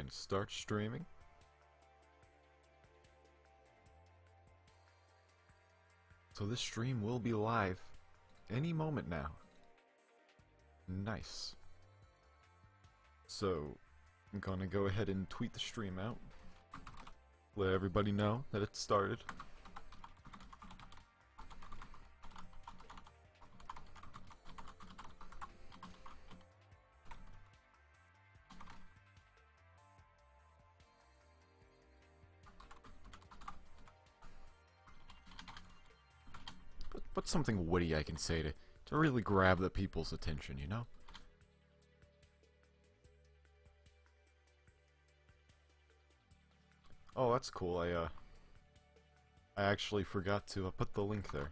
and start streaming. So this stream will be live any moment now. Nice. So I'm gonna go ahead and tweet the stream out. Let everybody know that it started. What's something witty I can say to really grab the people's attention, you know? Oh, that's cool. I actually forgot to put the link there.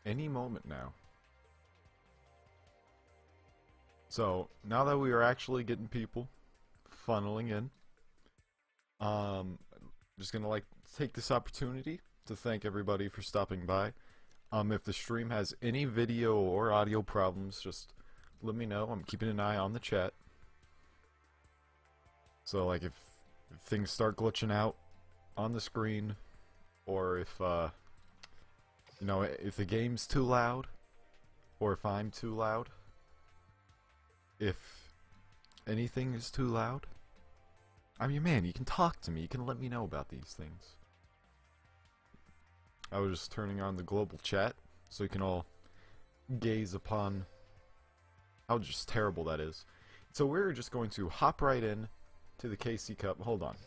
Any moment now. So, now that we are actually getting people funneling in, I'm just gonna take this opportunity to thank everybody for stopping by. If the stream has any video or audio problems, just let me know. I'm keeping an eye on the chat. So if things start glitching out on the screen, or if you know, if the game's too loud, or if I'm too loud, if anything is too loud, I'm your man. You can talk to me. You can let me know about these things. I was just turning on the global chat so you can all gaze upon how just terrible that is. So we're just going to hop right in to the KC Cup. Hold on.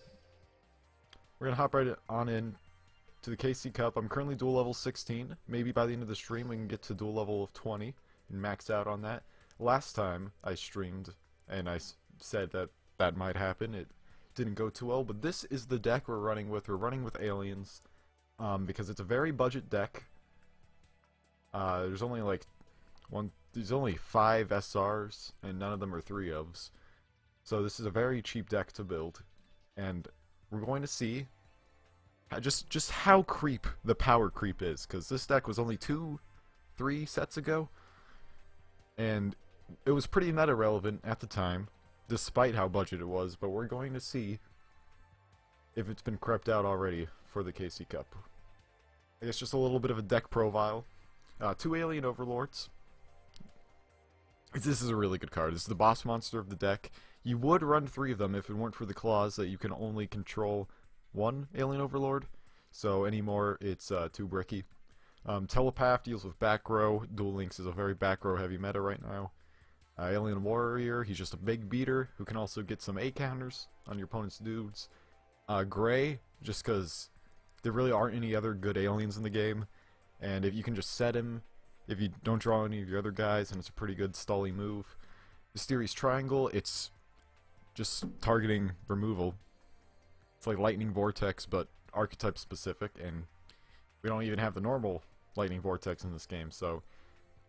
We're going to hop right on in to the KC Cup. I'm currently duel level 16. Maybe by the end of the stream we can get to duel level of 20 and max out on that. Last time I streamed and I said that that might happen. It didn't go too well, but this is the deck we're running with. We're running with aliens because it's a very budget deck. There's only there's only 5 SRs and none of them are 3-ofs. So this is a very cheap deck to build, and we're going to see just how the power creep is, because this deck was only 2-3 sets ago, and it was pretty meta relevant at the time, despite how budget it was. But we're going to see if it's been crept out already for the KC Cup. I guess just a little bit of a deck profile. 2 alien overlords. This is a really good card. This is the boss monster of the deck. You would run 3 of them if it weren't for the clause that you can only control 1 alien overlord. So any more, it's too bricky. Telepath deals with back row. Duel Links is a very back row heavy meta right now. Alien Warrior, he's just a big beater who can also get some A counters on your opponent's dudes. Gray, just because there really aren't any other good aliens in the game, and if you can just set him, if you don't draw any of your other guys, and it's a pretty good stally move. Mysterious Triangle, it's just targeting removal. It's like Lightning Vortex, but archetype specific, and we don't even have the normal Lightning Vortex in this game, so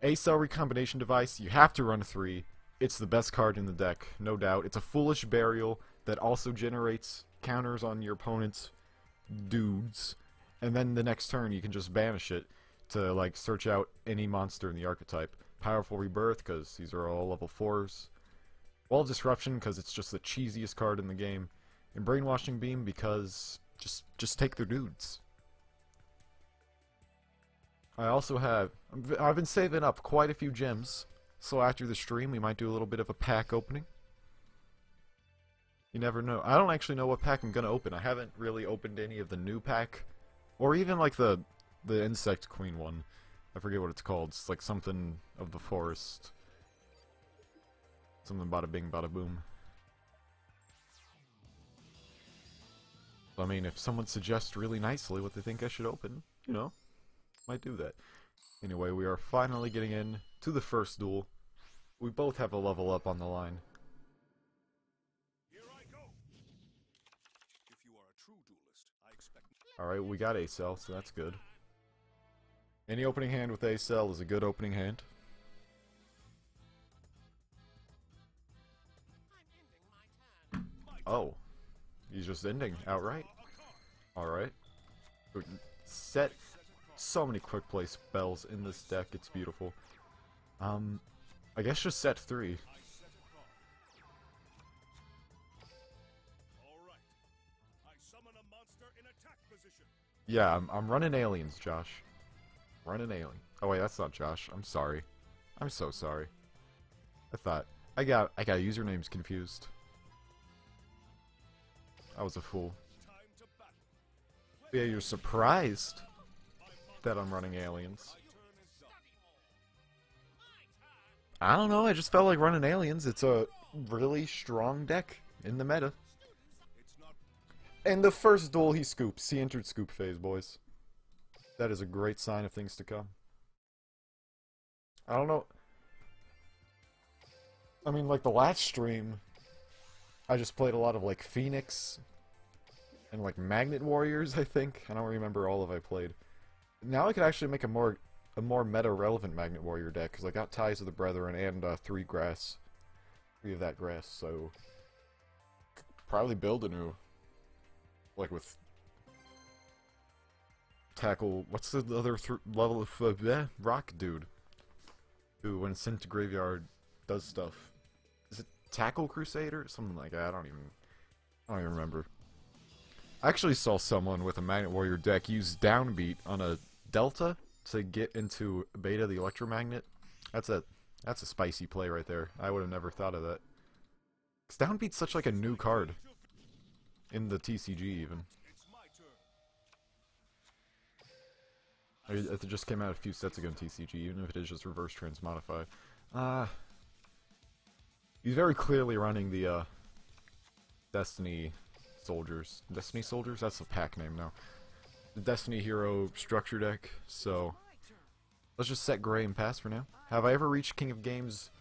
A-Cell Recombination Device, you have to run 3. It's the best card in the deck, no doubt. It's a Foolish Burial that also generates counters on your opponent's dudes, and then the next turn you can just banish it to search out any monster in the archetype. Powerful Rebirth, because these are all level 4s. Wall of Disruption, because it's just the cheesiest card in the game. And Brainwashing Beam, because just take their dudes. I also I've been saving up quite a few gems, so after the stream we might do a little bit of a pack opening. You never know. I don't actually know what pack I'm gonna open. I haven't really opened any of the new pack, or even the Insect Queen one. I forget what it's called. It's like something of the forest. Something bada bing bada boom. I mean, if someone suggests really nicely what they think I should open, you know, might do that. Anyway, we are finally getting in to the first duel. We both have a level up on the line. Alright, we got A-Cell, so that's good. Any opening hand with A-Cell is a good opening hand. Oh. He's just ending outright. Alright. Set so many quick play spells in this deck, it's beautiful. I guess just set 3. Yeah, I'm running aliens, Josh. Running alien. Oh wait, that's not Josh. I'm sorry. I'm so sorry. I got usernames confused. I was a fool. Yeah, you're surprised that I'm running aliens. I don't know, I just felt like running aliens. It's a really strong deck in the meta. And the first duel he scoops. He entered scoop phase, boys. That is a great sign of things to come. I don't know. I mean, like the last stream, I just played a lot of like Phoenix and like Magnet Warriors, I think. I don't remember all of I played. Now I could actually make a more meta-relevant Magnet Warrior deck, because I got Ties of the Brethren and 3 grass. 3 of that grass, so probably build a new, like with tackle, what's the other level of rock dude who when it's sent to graveyard does stuff. Is it Tackle Crusader? Something like that. I don't even remember. I actually saw someone with a Magnet Warrior deck use Downbeat on a Delta to get into Beta the Electromagnet. That's a spicy play right there. I would have never thought of that. 'Cause Downbeat's such like a new card in the TCG even. It just came out a few sets ago in TCG, even if it is just reverse transmodify. He's very clearly running the Destiny Soldiers. Destiny Soldiers? That's the pack name now. The Destiny Hero structure deck, so let's just set gray and pass for now. Have I ever reached King of Games?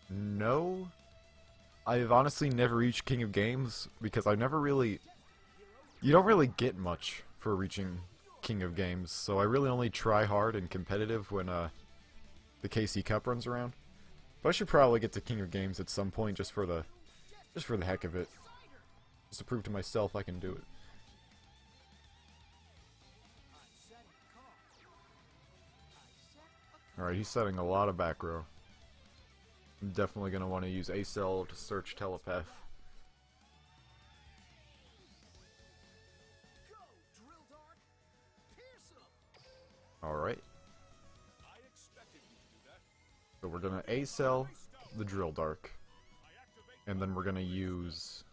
No. I've honestly never reached King of Games because I never really... You don't really get much for reaching King of Games, so I really only try hard and competitive when the KC Cup runs around. But I should probably get to King of Games at some point just for the heck of it. Just to prove to myself I can do it. Alright, he's setting a lot of back row. I'm definitely going to want to use A-Cell to search Telepath. Alright. So we're going to A-Cell the Drill Dark. And then we're going to use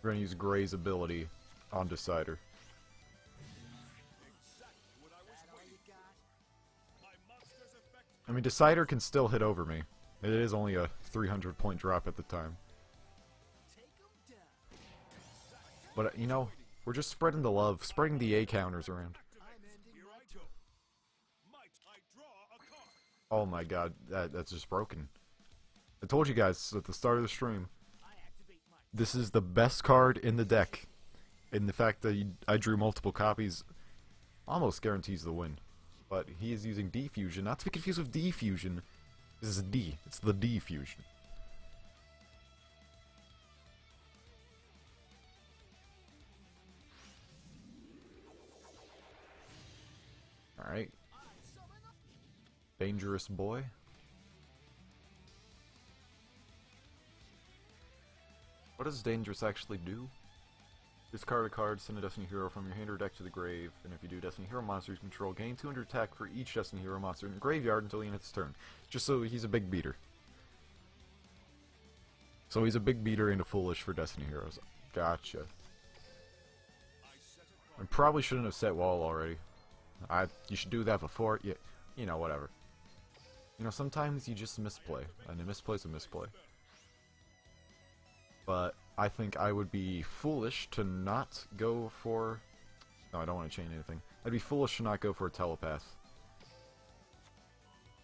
Gray's ability on Decider. I mean, Decider can still hit over me. It is only a 300-point drop at the time. But, you know, we're just spreading the love, spreading the A counters around. Oh my god, that's just broken. I told you guys at the start of the stream, this is the best card in the deck. And the fact that I drew multiple copies almost guarantees the win. But he is using D Fusion, not to be confused with D Fusion. This is D. It's the D Fusion. Alright. Dangerous boy. What does Dangerous actually do? Discard a card, send a Destiny Hero from your hand or deck to the grave, and if you do Destiny Hero monsters you control, gain 200 attack for each Destiny Hero monster in the graveyard until the end of its turn. Just so he's a big beater. So he's a big beater and a foolish for Destiny Heroes. Gotcha. I probably shouldn't have set wall already. You should do that before. You know, whatever. You know, sometimes you just misplay, and a misplay's a misplay. But I think I would be foolish to not go for... No, I don't want to chain anything. I'd be foolish to not go for a Telepath.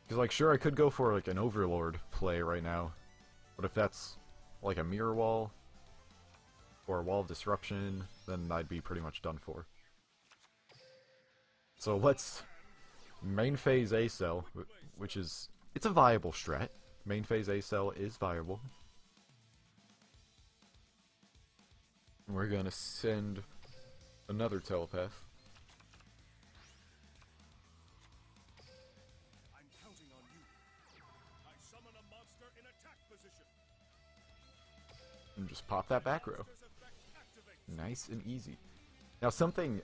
Because, like, sure, I could go for, like, an Overlord play right now. But if that's, like, a Mirror Wall... or Wall of Disruption, then I'd be pretty much done for. So let's main phase A cell, which is, it's a viable strat. Main phase A cell is viable. We're gonna send another telepath. I'm counting on you. I summon a monster in attack position. And just pop that back row. Nice and easy. Now something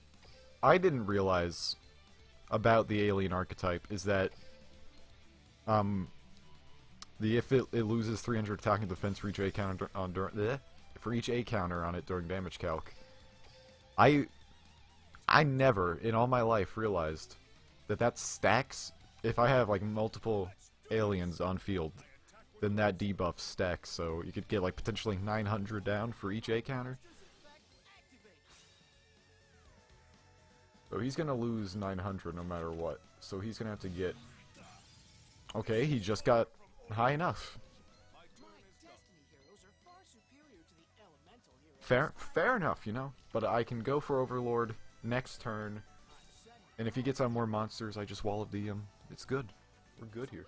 I didn't realize about the alien archetype is that if it loses 300 attack and defense for each A counter on it during damage calc, I never in all my life realized that stacks if I have like multiple aliens on field. Then that debuff stacks, so you could get like potentially 900 down for each A counter. So he's gonna lose 900 no matter what. So he's gonna have to get. Okay, he just got high enough. Fair enough, you know. But I can go for Overlord next turn, and if he gets on more monsters, I just Wall of D him. It's good. We're good here.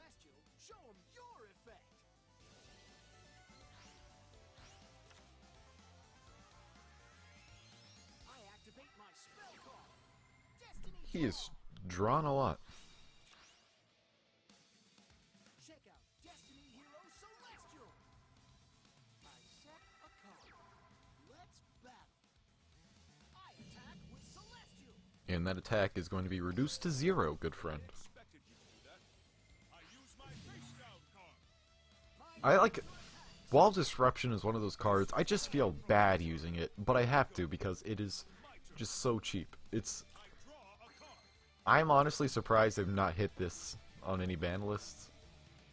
He is drawn a lot. Check out Destiny Hero Celestial. I set a card. Let's battle. I attack with Celestial. And that attack is going to be reduced to 0, good friend. I like Wall of Disruption is one of those cards. I just feel bad using it, but I have to because it is just so cheap. I'm honestly surprised they've not hit this on any ban lists,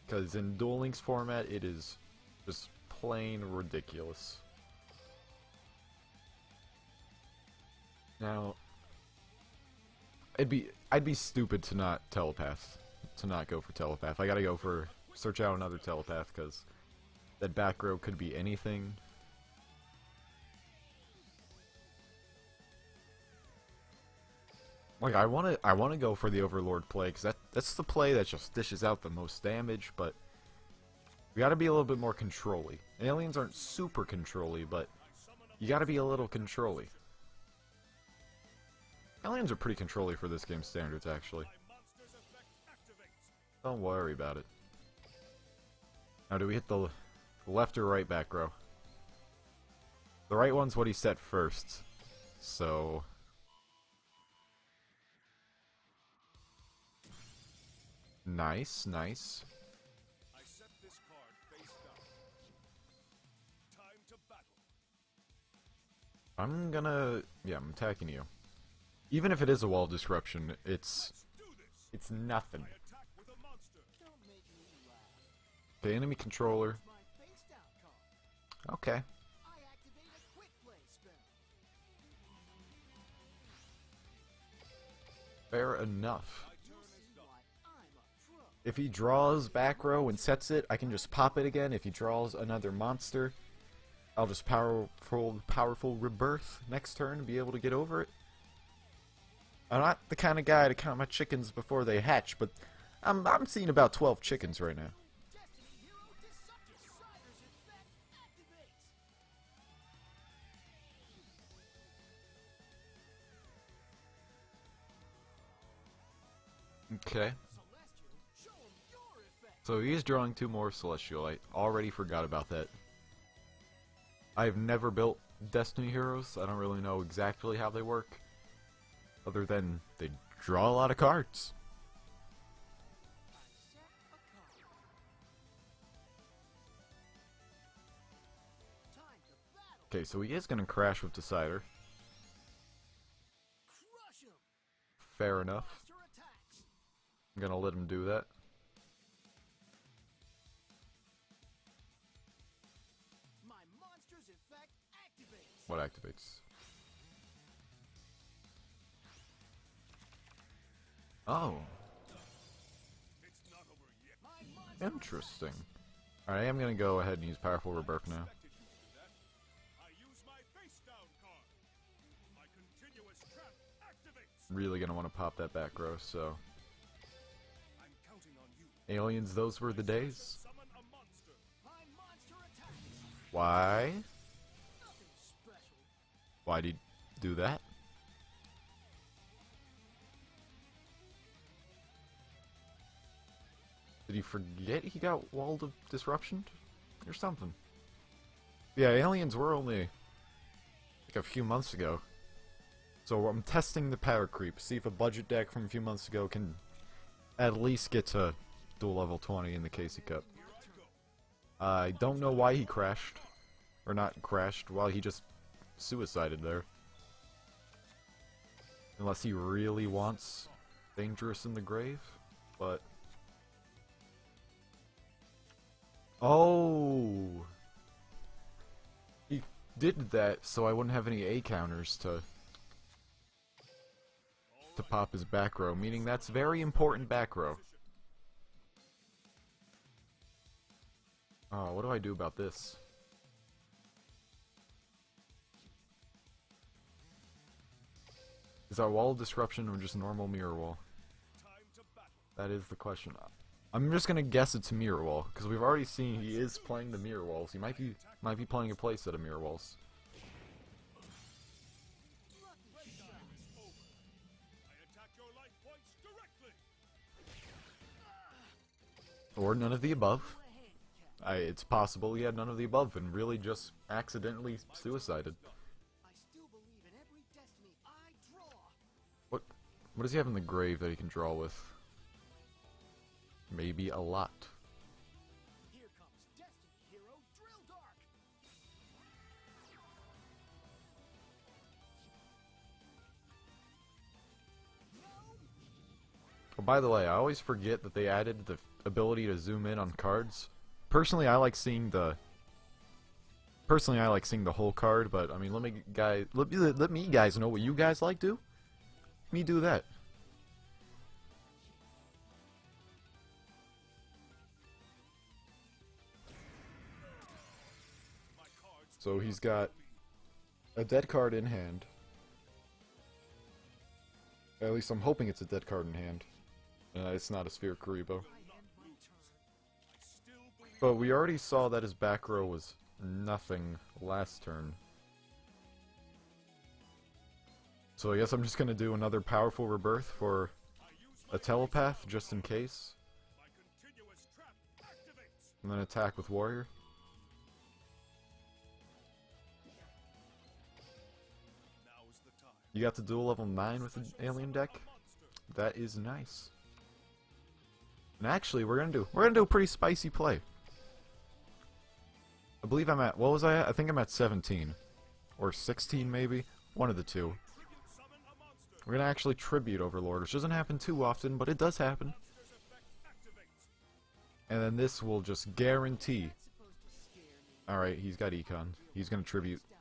because in Duel Links format it is just plain ridiculous. Now, I'd be stupid to not go for telepath. I gotta go for search out another telepath, because that back row could be anything. Like I wanna go for the Overlord play, because that's the play that just dishes out the most damage, but we gotta be a little bit more control-y. Aliens aren't super control-y, but you gotta be a little control-y. Aliens are pretty control-y for this game's standards, actually. Don't worry about it. Now, do we hit the left or right back row? The right one's what he set first, so... Nice, nice. I set this card face down. Time to battle. I'm attacking you. Even if it is a Wall of Disruption, it's nothing. Okay, enemy controller. Okay. Fair enough. If he draws back row and sets it, I can just pop it again. If he draws another monster, I'll just powerful rebirth next turn and be able to get over it. I'm not the kind of guy to count my chickens before they hatch, but I'm seeing about 12 chickens right now. Okay. So he is drawing 2 more Celestial. I already forgot about that. I've never built Destiny Heroes. I don't really know exactly how they work, other than they draw a lot of cards. Okay, so he is going to crash with Decider. Fair enough. I'm going to let him do that. What activates? Oh. Interesting. Alright, I'm gonna go ahead and use Powerful Rebirth now. continuous trap activates. Really gonna want to pop that back row, so... I'm counting on you. Aliens, those were the days. Summon a monster. My monster attacks. Why? Nothing special. Why'd he do that? Did he forget he got Walled of Disruption? Or something? Yeah, aliens were only like a few months ago. So I'm testing the power creep, see if a budget deck from a few months ago can at least get to dual level 20 in the Casey Cup. I don't know why he crashed. Or not crashed, why he just suicided there. Unless he really wants Dangerous in the Grave, but... Oh! He did that so I wouldn't have any A counters to pop his back row, meaning that's very important back row. Oh, what do I do about this? Is that Wall of Disruption or just normal Mirror Wall? Time to battle. That is the question. I'm just gonna guess it's a Mirror Wall, because we've already seen he is playing the Mirror Walls. He might be playing a playset of Mirror Walls. Lucky shot. I attack your life points directly. Or none of the above. A handicap. It's possible he had none of the above and really just accidentally suicided. I still believe in every destiny I draw. What does he have in the grave that he can draw with? Maybe a lot. Here comes Destiny Hero Drill Dark. Oh, by the way, I always forget that they added the ability to zoom in on cards. Personally, I like seeing the whole card, but I mean, let me guys know what you guys like do. Let me do that. My cards. So he's got a dead card in hand. At least I'm hoping it's a dead card in hand. It's not a Sphere Karibo. I end my turn. I still believe. But we already saw that his back row was nothing last turn. So I guess I'm just gonna do another powerful rebirth for I use a telepath just in case. my continuous trap activates. And then attack with Warrior. Now is the time. You got the dual level 9 with the alien deck. Monster. That is nice. And actually, we're gonna do a pretty spicy play. I believe I'm at, what was I at? I think I'm at 17 or 16 maybe. One of the two. Tribute summon a monster. We're gonna actually tribute Overlord, which doesn't happen too often, but it does happen. Monster's effect activates. And then this will just guarantee. That's supposed to scare me. All right, he's got Econ. He's gonna tribute. Down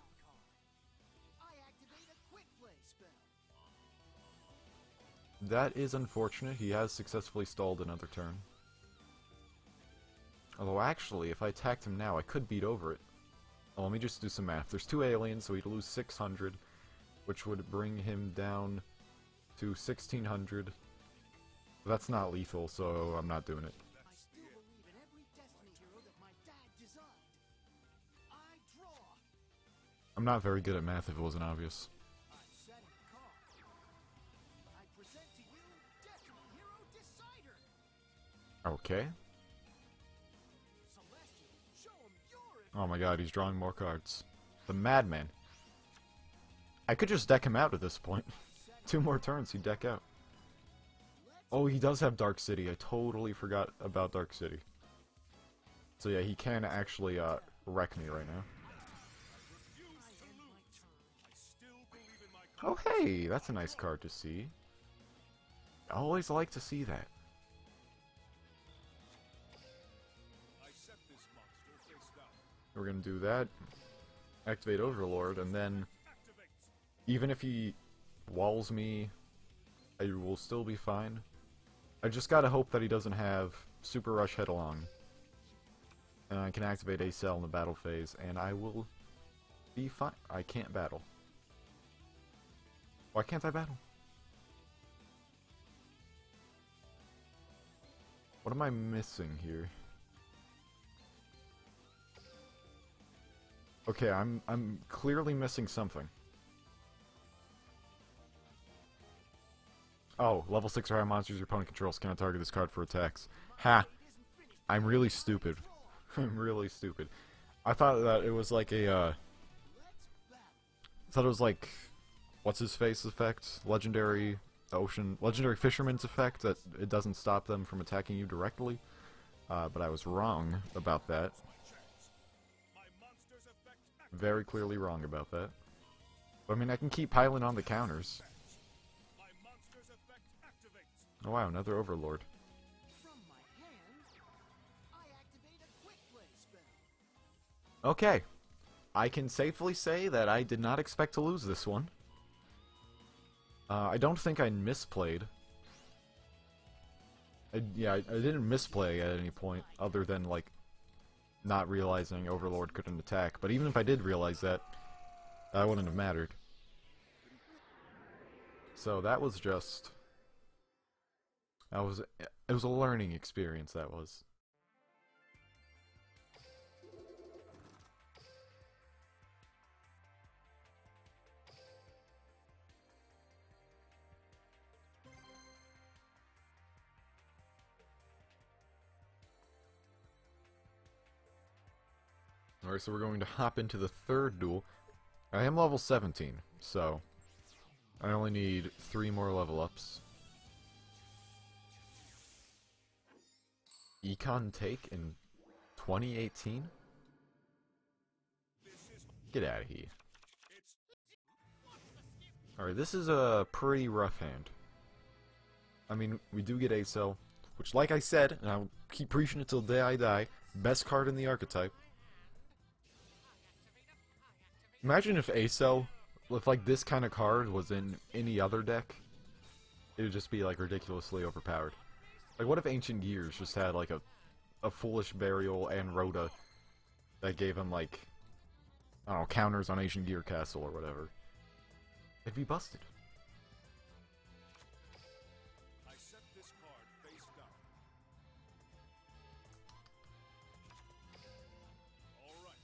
card. I activate a quick play spell. That is unfortunate. He has successfully stalled another turn. Although actually, if I attacked him now, I could beat over it. Oh, let me just do some math. There's 2 aliens, so he'd lose 600, which would bring him down to 1600. That's not lethal, so I'm not doing it. I still believe in every Destiny Hero that my dad designed. I draw. I'm not very good at math if it wasn't obvious. I'm setting a card. I present to you Destiny Hero Decider. Okay. Celestial, show him your Oh my god, he's drawing more cards. The Madman. I could just deck him out at this point. 2 more turns, he'd deck out. Oh, he does have Dark City. I totally forgot about Dark City. So yeah, he can actually wreck me right now. Refuse to end my lose. turn. I still believe in my Oh hey, that's a nice card to see. I always like to see that. I set this monster face down. We're gonna do that. Activate Overlord, and then Activates. even if he walls me, I will still be fine. I just gotta hope that he doesn't have Super Rush Headalong. And I can activate a cell in the battle phase, and I will be fine. I can't battle. Why can't I battle? What am I missing here? Okay, I'm clearly missing something. Oh, level 6 or higher monsters your opponent controls cannot target this card for attacks. Ha! I'm really stupid. I'm really stupid. I thought that it was like a, I thought it was like, what's his face effect? Legendary Fisherman's effect, that it doesn't stop them from attacking you directly. But I was wrong about that. Very clearly wrong about that. But, I mean, I can keep piling on the counters. Oh wow, another Overlord. From my hand, I activate a quick play spell. Okay. I can safely say that I did not expect to lose this one. I don't think I misplayed. I didn't misplay at any point, other than, like, not realizing Overlord couldn't attack. But even if I did realize that, that wouldn't have mattered. So that was just... it was a learning experience, that was. Alright, so we're going to hop into the third duel. I am level 17, so I only need 3 more level ups. Econ take in 2018? Get out of here. Alright, this is a pretty rough hand. I mean, we do get A-Cell, which, like I said, and I'll keep preaching it till day I die, best card in the archetype. Imagine if A-Cell, if like this kind of card was in any other deck, it would just be like ridiculously overpowered. Like, what if Ancient Gears just had like a Foolish Burial and Rhoda that gave him like, I don't know, counters on Ancient Gear Castle or whatever? It'd be busted. I set this card face down. All right.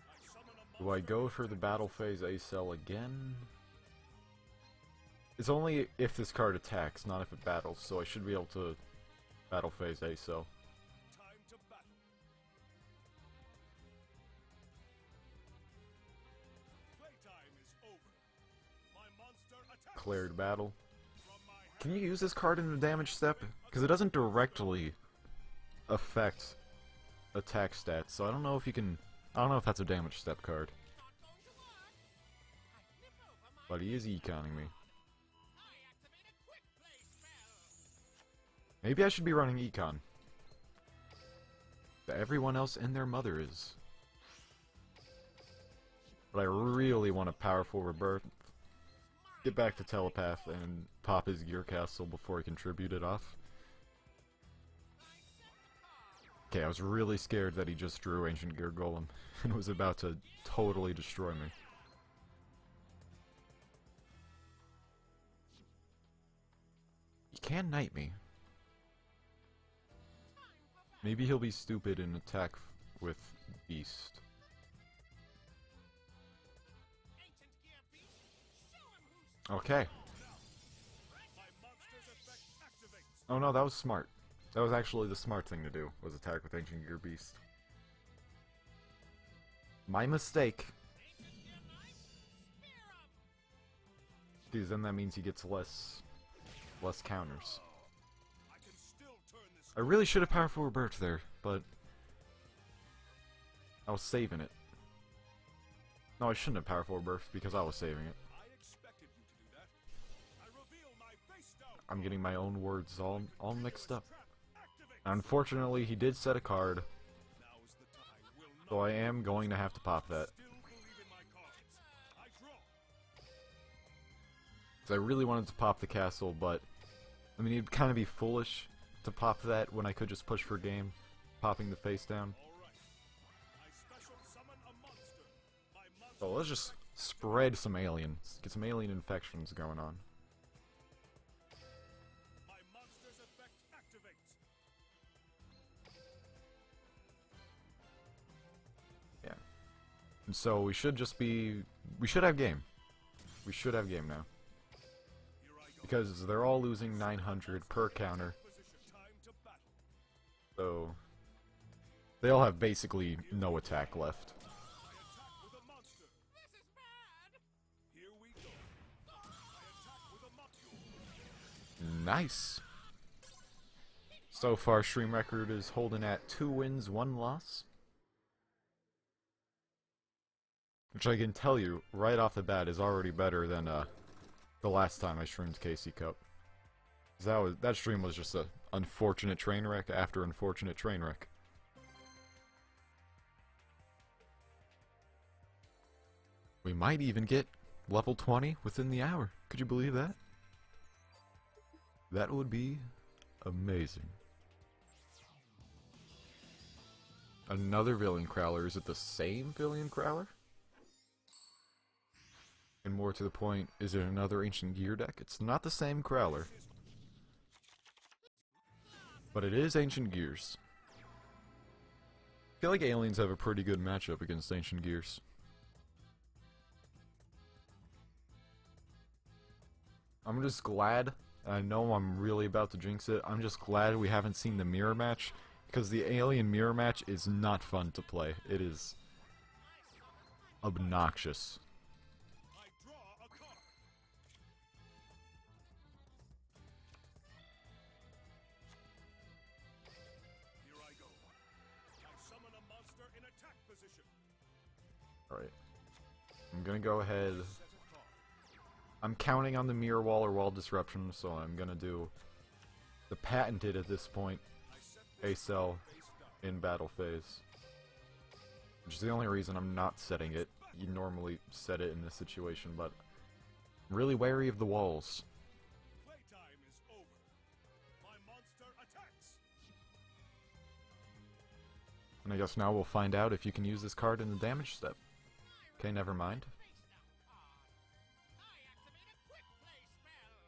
I summon a Do I go for the battle phase A-Cell again? It's only if this card attacks, not if it battles, so I should be able to battle phase A-Cell. time to battle. Playtime is over. My monster attacks. Declared battle. From my hand, Can you use this card in the damage step? Because it doesn't directly affect attack stats, so I don't know if you can... I don't know if that's a damage step card. But he is econing me. Maybe I should be running econ. But everyone else and their mother is. But I really want a powerful rebirth. Get back to Telepath and pop his Gear Castle before he contributed off. Okay, I was really scared that he just drew Ancient Gear Golem and was about to totally destroy me. He can knight me. Maybe he'll be stupid and attack with Beast. Okay. Oh no, that was smart. That was actually the smart thing to do, was attack with Ancient Gear Beast. My mistake. Because then that means he gets less counters. I really should have powerful rebirth there, but I was saving it. No, I shouldn't have powerful rebirth because I was saving it. I expected you to do that. I reveal my face down. I'm getting my own words all mixed up. Activate. Unfortunately, he did set a card, Now is the time. Will not so I am going to have to pop that. still believe in my cards. I draw. 'Cause I really wanted to pop the castle, but I mean, it'd kind of be foolish to pop that when I could just push for game, popping the face down. All right. I special summon a monster. My monster So spread some aliens. Get some alien infections going on. My monster's effect activates. Yeah. And so we should just be... We should have game. We should have game now. Here I go. Because they're all losing 900 per counter. Position. Time to battle. So... They all have basically no attack left. I attack with a monster. This is bad! Here we go. I attack with a monster. Nice. So far, stream record is holding at 2 wins, 1 loss. Which I can tell you, right off the bat, is already better than the last time I streamed KC Cup. That stream was just a unfortunate train wreck after unfortunate train wreck. We might even get level 20 within the hour. Could you believe that? That would be amazing. Another Villain Crowler. Is it the same Villain Crowler? And more to the point, is it another Ancient Gear deck? It's not the same Crowler. But it is Ancient Gears. I feel like aliens have a pretty good matchup against Ancient Gears. I'm just glad, I know I'm really about to jinx it, I'm just glad we haven't seen the mirror match, because the alien mirror match is not fun to play. It is obnoxious. I draw a card. Here I go. I summon a monster in attack position. Alright. I'm gonna go ahead. Set a card. I'm counting on the mirror wall or wall disruption, so I'm gonna do the patented at this point I set this A-Cell face down. in battle phase. Which is the only reason I'm not setting it. You normally set it in this situation, but I'm really wary of the walls. Playtime is over. My monster attacks. And I guess now we'll find out if you can use this card in the damage step. Okay, never mind. I activate a quick play spell!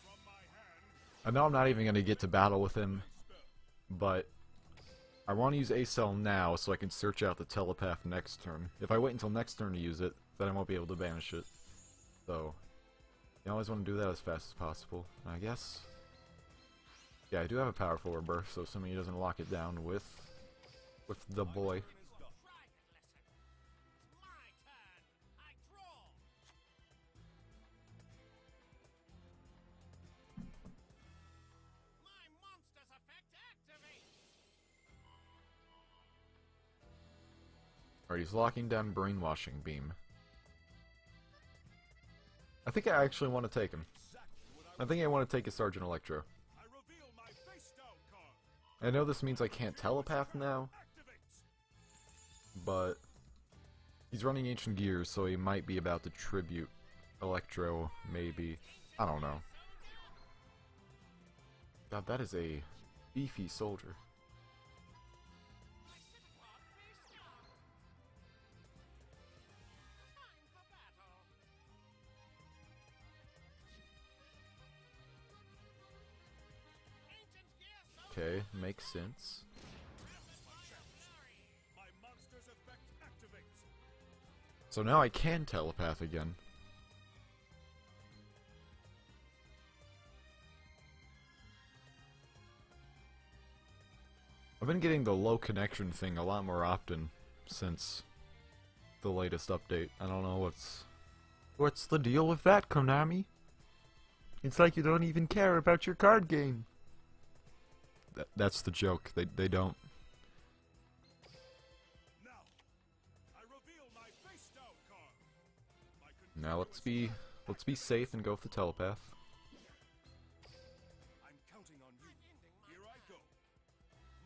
From my hand, I know I'm not even going to get to battle with him, spell. but I want to use A-Cell now so I can search out the telepath next turn. If I wait until next turn to use it, then I won't be able to banish it. So, you always want to do that as fast as possible. And I guess... Yeah, I do have a powerful rebirth, so assuming he doesn't lock it down with the boy. Turn is done. Try to listen. It's my turn. I draw. My monster's effect activates. Alright, he's locking down Brainwashing Beam. I think I actually want to take him. Exactly what I think I want to take his Sergeant Electro. I reveal my face down card. I know this means I can't telepath now, Activates. but he's running Ancient Gears, so he might be about to tribute Electro, maybe. I don't know. God, that is a beefy soldier. I sit upon face down. Time for battle. Ancient gear Okay, makes sense. My monster's effect activates. So now I can telepath again. I've been getting the low connection thing a lot more often since the latest update. I don't know what's the deal with that, Konami? It's like you don't even care about your card game. That's the joke. They don't. Now, I reveal my face down card. My Now let's be safe and go for the telepath. I'm counting on you. Here I go.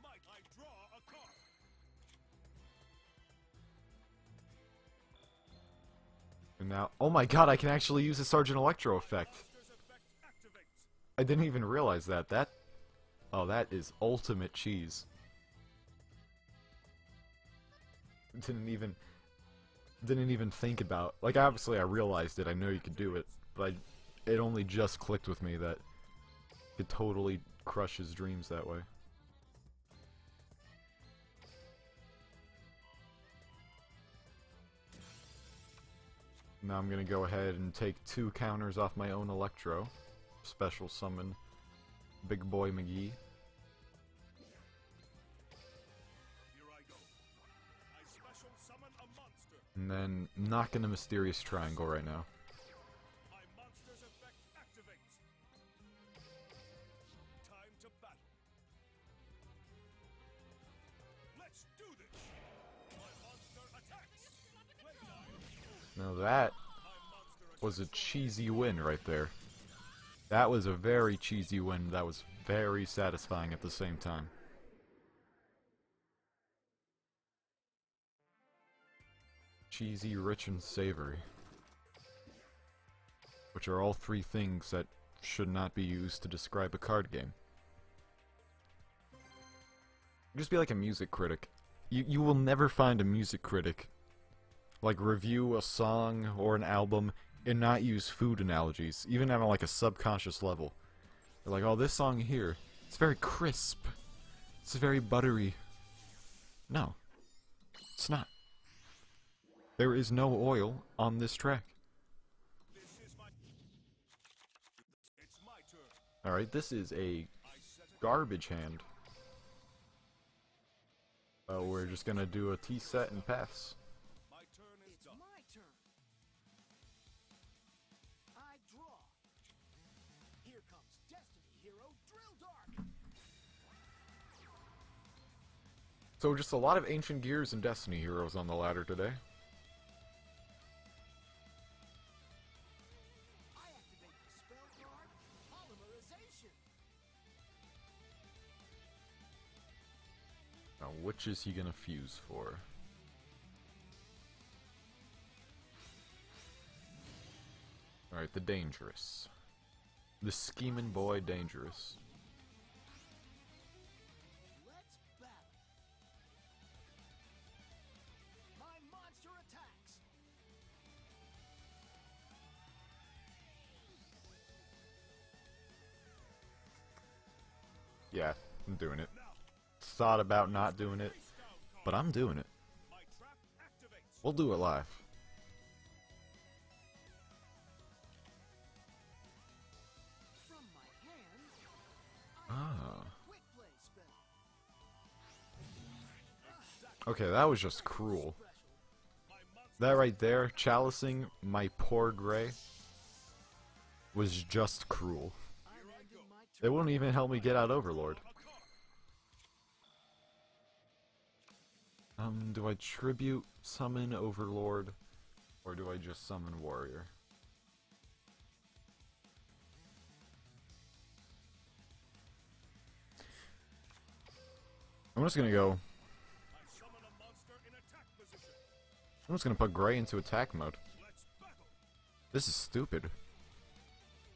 Mike, I draw a card. And now, oh my god, I can actually use the Sergeant Electro effect. Monster's effect activates. I didn't even realize that. Oh, that is ultimate cheese. didn't even think about. Like, obviously I realized it. I know you could do it, but it only just clicked with me that it could totally crush his dreams that way. Now I'm gonna go ahead and take 2 counters off my own Electro. Special summon Big Boy McGee. Here I go. I special summon a monster. And then knock in a Mysterious Triangle right now. My monster's effect activates. Time to battle. Let's do this. My monster attacks. Bedtime. Now that My monster was a cheesy win right there. That was a very cheesy win that was very satisfying at the same time. Cheesy, rich, and savory. Which are all 3 things that should not be used to describe a card game. Just be like a music critic. You will never find a music critic like review a song or an album and not use food analogies, even on like a subconscious level. They're like, oh, this song here, it's very crisp. It's very buttery. No, it's not. There is no oil on this track. This is my. It's my turn. Alright, this is a I set it. garbage hand. We're just gonna do a T-set and pass. My turn is It's done. my turn. I draw. Here comes Destiny Hero Drill Dark. So just a lot of Ancient Gears and Destiny heroes on the ladder today. I activate the spell card Polymerization. Now, which is he gonna fuse for? Alright, the Dangerous. The scheming boy Dangerous. Let's battle. My monster attacks. Yeah, I'm doing it. Thought about not doing it, but I'm doing it. My trap activates. We'll do it live. From my hand, Ah. quick play spell. Okay, that was just cruel. Special. My monster. That right there, chalicing my poor Gray, was just cruel. I'm ending my It turn. wouldn't even help me get out Overlord. A card. Do I tribute summon Overlord, or do I just summon Warrior? I'm just gonna go. I summon a monster in attack position. I'm just gonna put Gray into attack mode. Let's battle. This is stupid.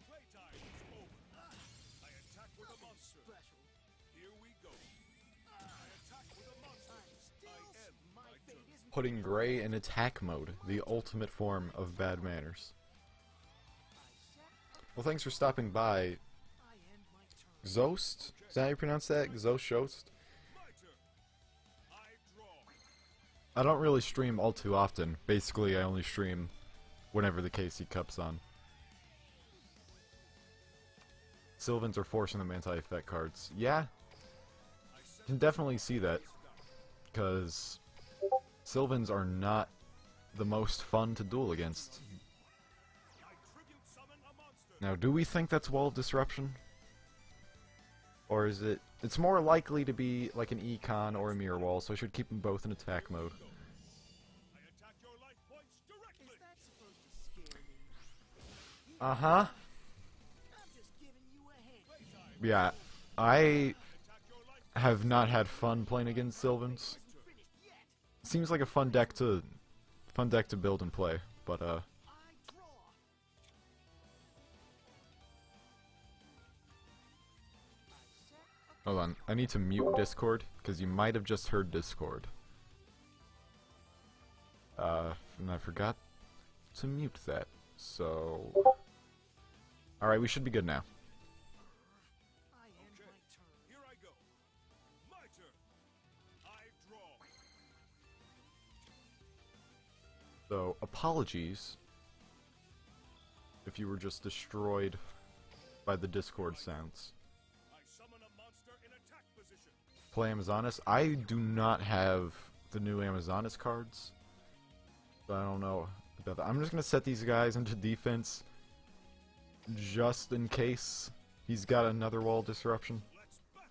Playtime is over. I attack with a monster. Special. Here we go. I attack with a monster. I'm still. I end My my fate turn. is Putting Gray in attack mode, the ultimate form of bad manners. I set. Well, thanks for stopping by. I end my turn. Zost? Is that how you pronounce that? Zoshost? My turn. I draw. I don't really stream all too often. Basically, I only stream whenever the KC Cup's on. Sylvans are forcing them anti-effect cards. Yeah, I set can definitely see that. Because Sylvans are not the most fun to duel against. I tribute summon a monster. Now, do we think that's Wall of Disruption? Or is it... It's more likely to be like an Econ or a Mirror Wall, so I should keep them both in attack mode. I attack your life points directly. Is that supposed to scare me? Uh-huh. I'm just giving you a hand. Playtime. Yeah, I Attack your life have not had fun playing against Sylvans. Finished yet. Seems like a fun deck to build and play, but I draw. I set a hold on. I need to mute Discord because you might have just heard Discord. And I forgot to mute that. So, alright, we should be good now. I end my turn. Here I go. My turn. I draw. So, apologies if you were just destroyed by the Discord sounds. I summon a monster in attack position. Play Amazonas. I do not have the new Amazonas cards, so I don't know about that. I'm just gonna set these guys into defense just in case he's got another wall disruption. Let's battle.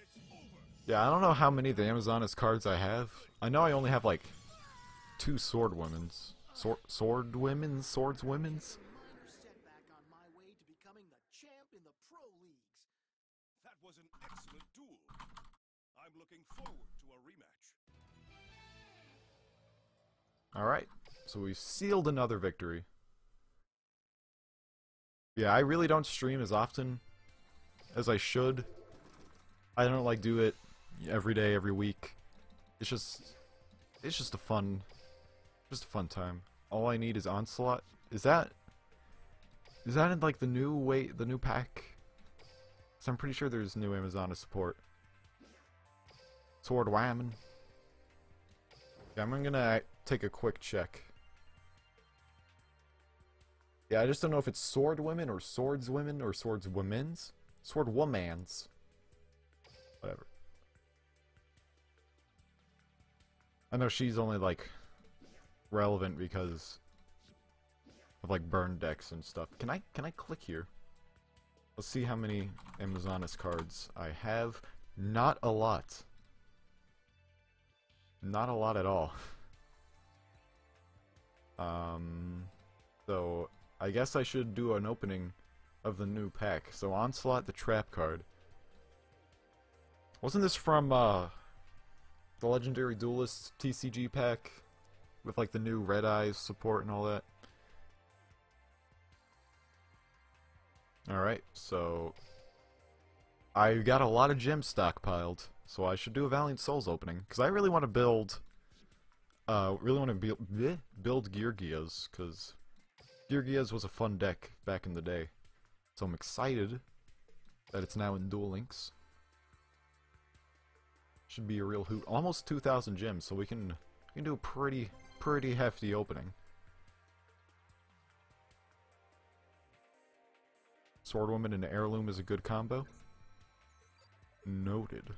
It's over. Yeah, I don't know how many of the Amazonas cards I have. I know I only have like 2 sword women's. Sword women's? Swords women's? Minor setback on my way to becoming the champ in the pro leagues. That was an excellent duel. I'm looking forward to a rematch. Alright, so we sealed another victory. Yeah, I really don't stream as often as I should. I don't like do it every day, every week. It's just a fun time. All I need is Onslaught. Is that in like the new pack? So I'm pretty sure there's new Amazonas support. Sword whammon. Yeah, I'm gonna take a quick check. Yeah, I just don't know if it's sword women or swords women or swords women's. Sword womans. Whatever. I know she's only like relevant because of like burn decks and stuff. Can I click here? Let's see how many Amazonas cards I have. Not a lot. Not a lot at all. So I guess I should do an opening of the new pack. So Onslaught, the trap card. Wasn't this from the Legendary Duelist TCG pack with like the new Red Eyes support and all that? Alright, so I got a lot of gems stockpiled, so I should do a Valiant Souls opening because I really want to build build Geargias, because Geargias was a fun deck back in the day. So I'm excited that it's now in Duel Links. Should be a real hoot. Almost 2,000 gems, so we can do a pretty hefty opening. Swordwoman and Heirloom is a good combo. Noted.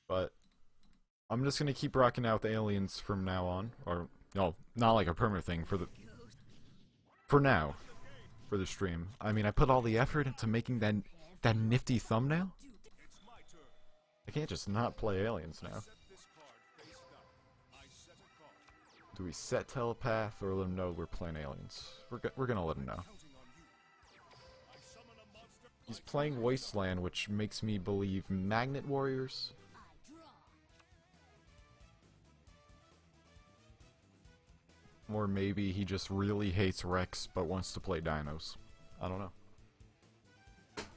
But I'm just gonna keep rocking out the aliens from now on, or no, not like a permanent thing for now, for the stream. I mean, I put all the effort into making that nifty thumbnail. It's my turn. I can't just not play aliens now. Set this card face down. I set a card. Do we set telepath or let him know we're playing aliens? We're gonna let him know. Counting on you. I summon a monster. He's playing Wasteland, which makes me believe Magnet Warriors. Or maybe he just really hates Rex but wants to play Dinos. I don't know. From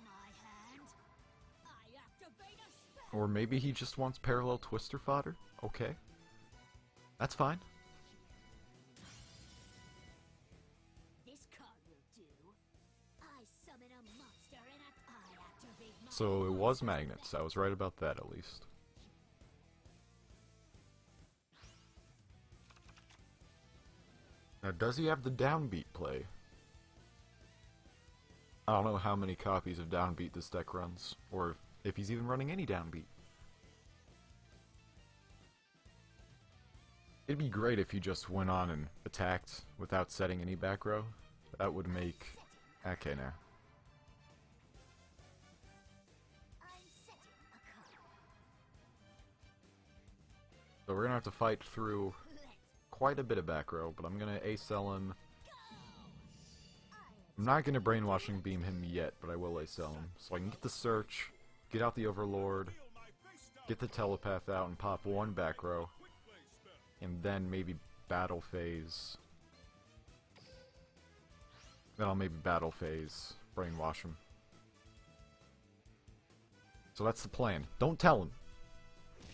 my hand, I activate a spell. Or maybe he just wants parallel Twister fodder. Okay. That's fine. This card will do. I summon a monster and I activate my So it was magnets. I was right about that at least. Now, does he have the downbeat play? I don't know how many copies of downbeat this deck runs, or if he's even running any downbeat. It'd be great if he just went on and attacked without setting any back row. That would make... Okay, now. I'm setting a card. So we're gonna have to fight through Let's quite a bit of back row, but I'm gonna A-cell him. go. I'm not gonna brainwashing beam him yet, but I will A-cell him. So I can get the search, get out the Overlord, get the Telepath out and pop one back row, and then maybe Battle Phase. Well, maybe Battle Phase. Brainwash him. So that's the plan. Don't tell him.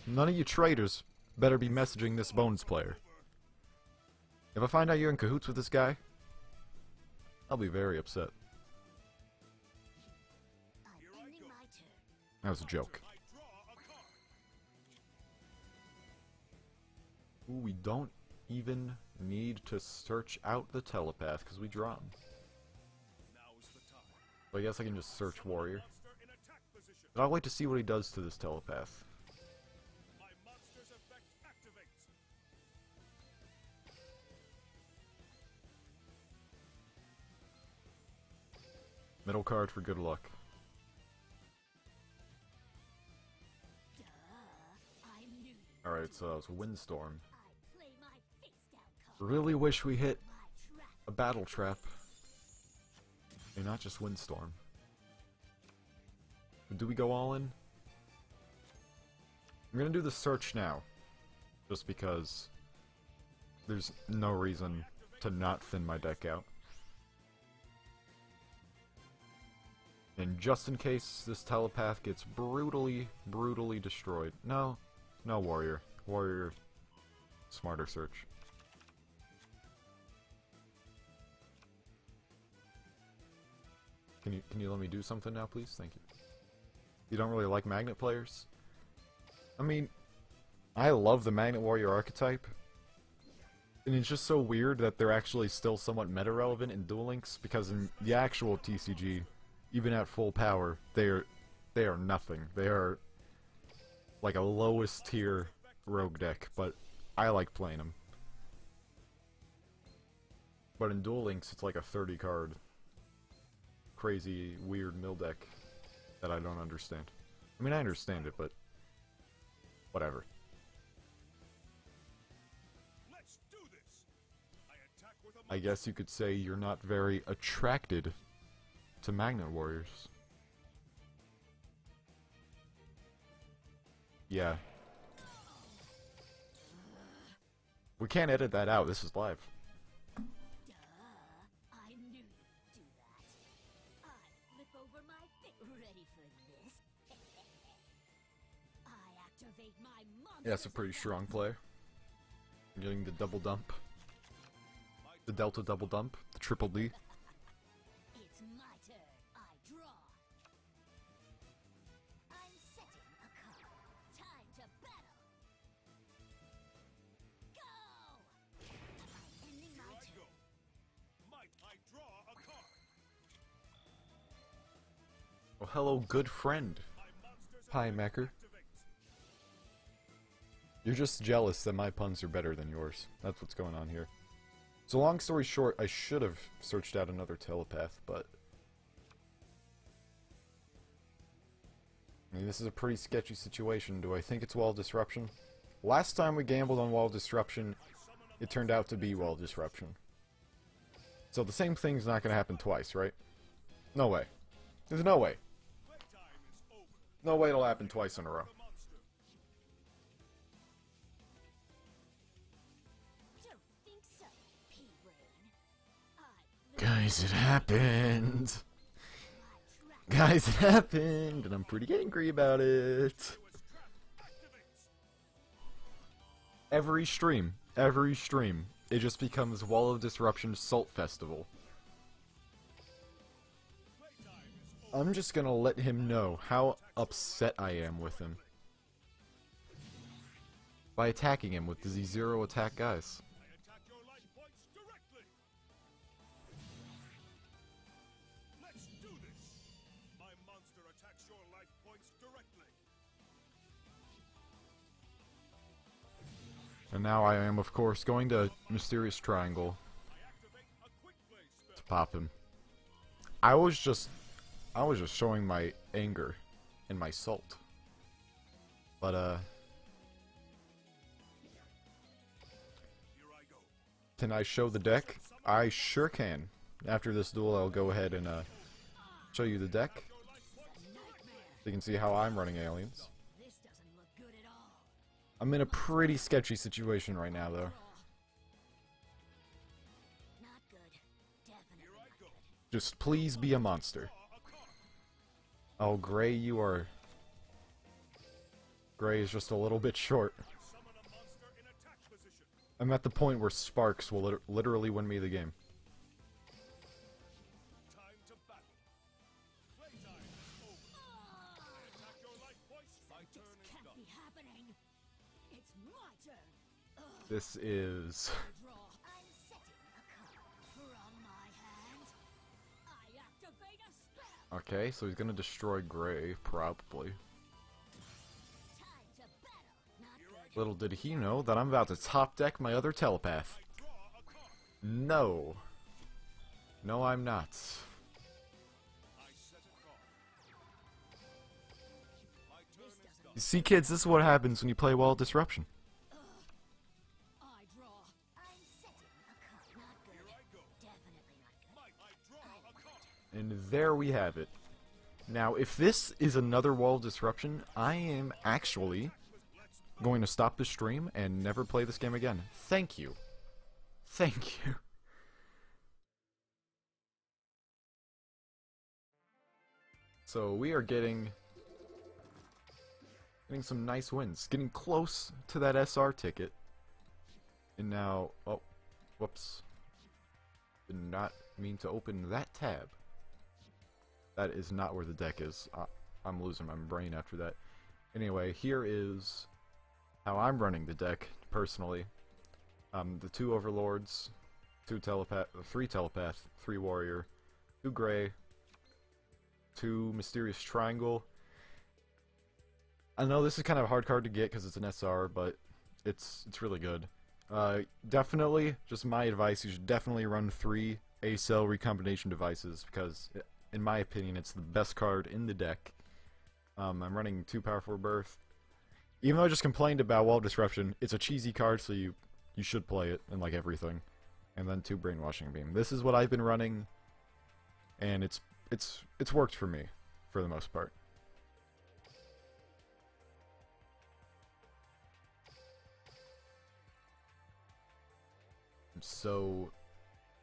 None of you traitors better be messaging this Bones player. If I find out you're in cahoots with this guy, I'll be very upset. I'm ending my turn. That was a joke. Ooh, we don't even need to search out the Telepath because we draw him. But I guess I can just search Warrior. But I'll wait to see what he does to this Telepath. Middle card for good luck. Alright, so it's a Windstorm. Really wish we hit a Battle Trap. And not just Windstorm. Do we go all in? I'm gonna do the search now. Just because there's no reason to not thin my deck out. And just in case this Telepath gets brutally destroyed. No, Warrior. Warrior, smarter search. Can you let me do something now, please? Thank you. You don't really like Magnet players? I mean, I love the Magnet Warrior archetype. And it's just so weird that they're actually still somewhat meta-relevant in Duel Links, because in the actual TCG, even at full power, they are nothing. They are like a lowest tier rogue deck, but I like playing them. But in Duel Links, it's like a 30 card crazy, weird mill deck that I don't understand. I mean, I understand it, but whatever. Let's do this. I attack with a I guess you could say you're not very attracted to Magnet Warriors. Yeah. We can't edit that out, this is live. I knew you'd do that. I flip over my ready for this. I activate my monster. Yeah, that's a pretty strong play. Getting the double dump. The Delta double dump. The triple D. It's my turn. I draw. I'm setting a card. Time to battle. Go! I'm ending my I turn. go. Might I draw a card? Oh, hello, good friend. My monster's Hi, effect Macker. activates. You're just jealous that my puns are better than yours. That's what's going on here. So long story short, I should have searched out another Telepath, but I mean, this is a pretty sketchy situation. Do I think it's Wall Disruption? Last time we gambled on Wall Disruption, it turned out to be Wall Disruption. So the same thing's not going to happen twice, right? No way. There's no way. Bedtime is over. No way it'll happen twice in a row. The monster. Don't think so, P-Brain. Guys, it happened. My track. Guys, it happened, and I'm pretty angry about it. Activates. Every stream, it just becomes Wall of Disruption Salt Festival. Playtime is over. I'm just gonna let him know how upset I am with him by attacking him with the Z0 attack guys. I attack your life points directly. Let's do this. My monster attacks your life points directly. And now I am, of course, going to Mysterious Triangle I activate a quick play spell. to pop him. I was just showing my anger and my salt. But, Here I go. can I show the deck? I sure can. After this duel, I'll go ahead and, show you the deck. Your life points. You can see how I'm running aliens. This doesn't look good at all. I'm in a pretty sketchy situation right now, though. Not good. Definitely not good. Just please be a monster. Oh, Gray, you are... Gray is just a little bit short. Summon a monster in attack position. I'm at the point where Sparks will literally win me the game. Time to battle. Playtime is over. I attack your life points. My This turn is can't done. be happening. It's my turn. This is... Draw. I'm setting a card from my hand. I activate a spell. Okay, so he's gonna destroy Gray, probably. Time to battle. Not good. Little did he know that I'm about to top deck my other telepath. Draw a card. No. No, I'm not. I set a card. My turn is done. You see, kids, this is what happens when you play Wall Disruption. I draw. I'm setting a card. Not good. Here I go. Definitely not good. I draw a card. And there we have it. Now, if this is another Wall Disruption, I am actually going to stop the stream and never play this game again. Thank you. Thank you. So we are getting some nice wins. Getting close to that SR ticket. And now, oh, whoops. Did not mean to open that tab. That is not where the deck is. I'm losing my brain after that. Anyway, here is how I'm running the deck, personally. The 2 Overlords, 3 Telepath, 3 Warrior, 2 Gray, 2 Mysterious Triangle. I know this is kind of a hard card to get because it's an SR, but it's really good. Definitely, just my advice, you should definitely run 3 A-Cell recombination devices because, in my opinion, it's the best card in the deck. I'm running 2 Powerful Birth. Even though I just complained about Wall Disruption, it's a cheesy card, so you should play it and like everything. And then 2 Brainwashing Beam. This is what I've been running, and it's worked for me for the most part. So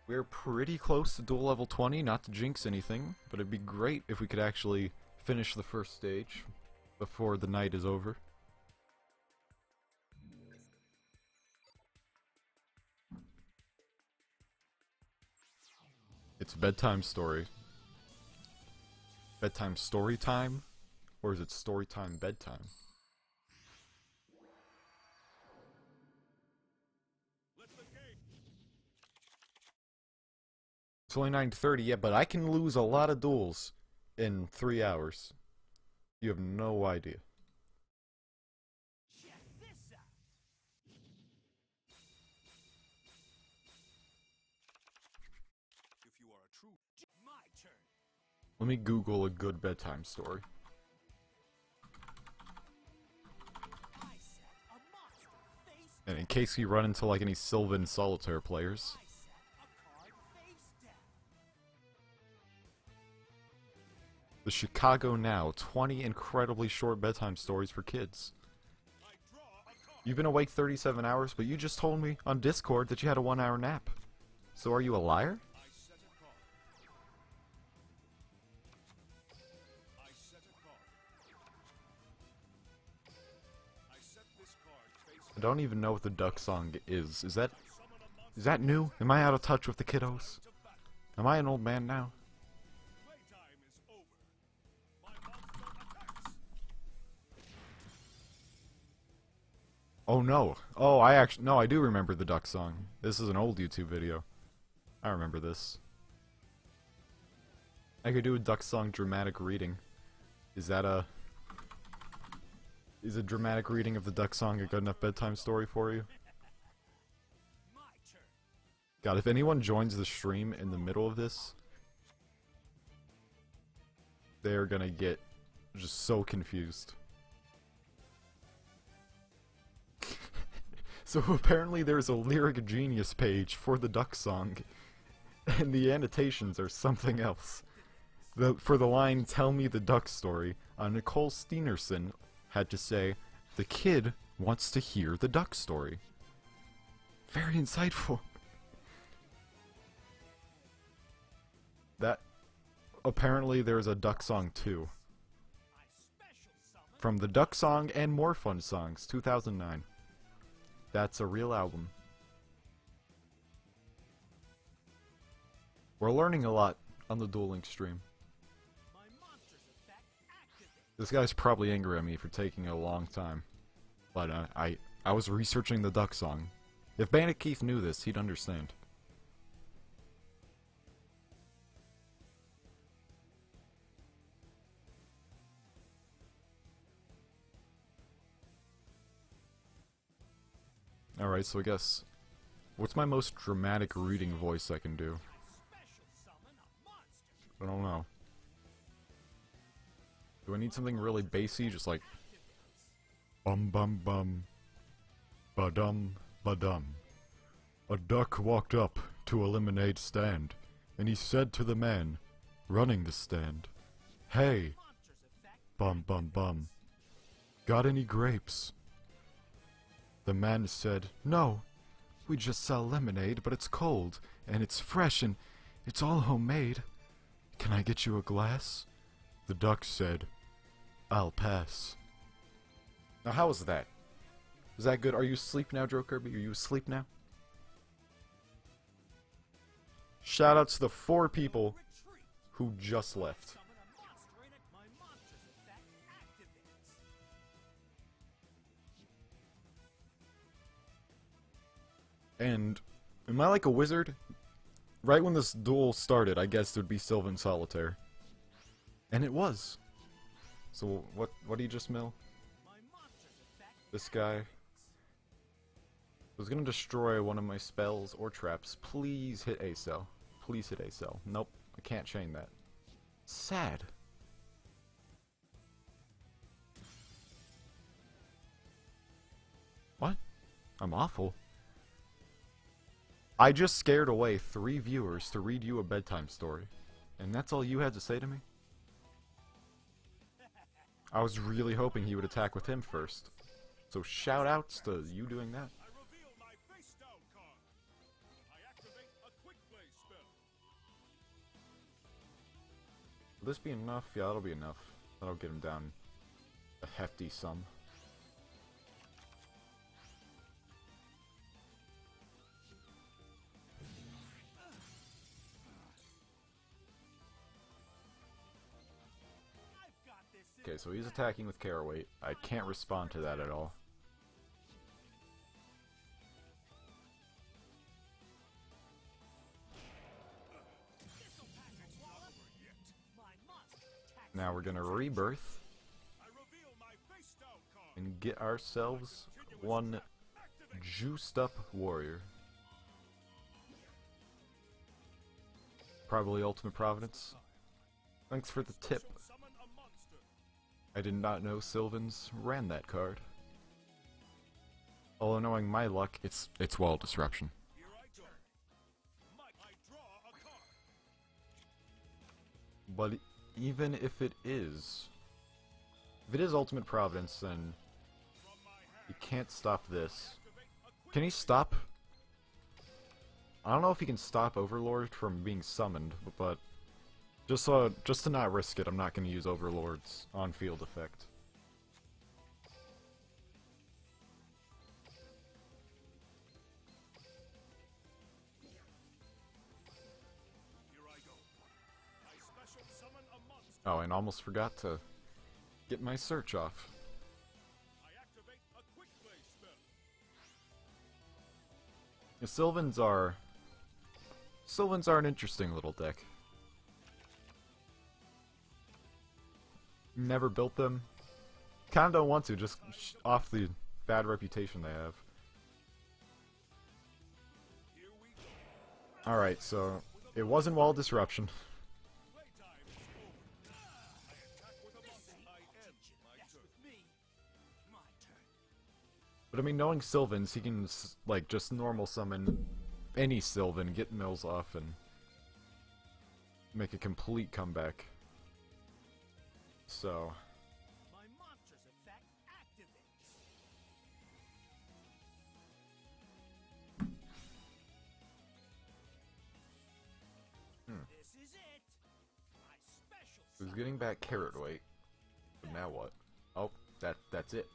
we're pretty close to duel level 20, not to jinx anything, but it'd be great if we could actually finish the first stage before the night is over. It's bedtime story. Bedtime story time? Or is it story time bedtime? Let the game. It's only 9:30, yeah, but I can lose a lot of duels in 3 hours. You have no idea. Check this out. If you are a true. My turn. Let me Google a good bedtime story. I set a monster face. And in case you run into like any Sylvan Solitaire players, I set a card face down. the Chicago Now, 20 incredibly short bedtime stories for kids. I draw a card. You've been awake 37 hours, but you just told me on Discord that you had a 1-hour nap. So are you a liar? I set a card. I set a card. I set this card face I don't even know what the duck song is. Is summon a monster that new? Am I out of touch with the kiddos? to battle. Am I an old man now? Playtime is over. My monster attacks. Oh no. Oh, no, I do remember the duck song. This is an old YouTube video. I remember this. I could do a duck song dramatic reading. Is a dramatic reading of the duck song a good enough bedtime story for you? My turn. God, if anyone joins the stream in the middle of this, they're gonna get just so confused. So apparently there's a Lyric Genius page for the duck song, and the annotations are something else. For the line, "Tell me the duck story," Nicole Steenerson had to say, "The kid wants to hear the duck story." Very insightful. That apparently there's a duck song too. From the Duck Song and More Fun Songs, 2009. That's a real album. We're learning a lot on the dueling stream. This guy's probably angry at me for taking a long time. But I was researching the Duck Song. If Bandit Keith knew this, he'd understand. Alright, so I guess... what's my most dramatic reading voice I can do? I don't know. Do I need something really bassy, just like... bum bum bum, ba-dum ba-dum. A duck walked up to a lemonade stand, and he said to the man running the stand, "Hey, bum bum bum, got any grapes?" The man said, "No, we just sell lemonade, but it's cold, and it's fresh, and it's all homemade. Can I get you a glass?" The duck said, "I'll pass." Now how was that? Is that good? Are you asleep now, Joe Kirby? Are you asleep now? Shout out to the 4 people who just left. And am I like a wizard? Right when this duel started, I guessed there'd be Sylvan Solitaire. And it was. So what do you just mill? This guy was gonna destroy one of my spells or traps. Please hit A cell. Please hit A cell. Nope, I can't chain that. Sad. What? I'm awful. I just scared away 3 viewers to read you a bedtime story. And that's all you had to say to me? I was really hoping he would attack with him first. So shout outs to you doing that. I reveal my face down card. I activate a quick play spell. Will this be enough? Yeah, that'll be enough. That'll get him down a hefty sum. Okay, so he's attacking with Caraway. I can't respond to that at all. Now we're gonna rebirth and get ourselves one juiced up warrior. Probably Ultimate Providence. Thanks for the tip. I did not know Sylvans ran that card. Although knowing my luck, it's Wall Disruption. But even if it is Ultimate Providence, then you can't stop this. Can he stop? I don't know if he can stop Overlord from being summoned, but just to not risk it, I'm not going to use Overlord's on-field effect. Oh, and almost forgot to get my search off. The Sylvans are an interesting little deck. Never built them. Kinda don't want to, just off the bad reputation they have. Alright, so it wasn't Wall Disruption. But I mean, knowing Sylvans, he can like just normal summon any Sylvan, get mills off, and make a complete comeback. So, My monster's effect activates. This is it. My special. it was getting back carrot weight. But now what? Oh, that's it.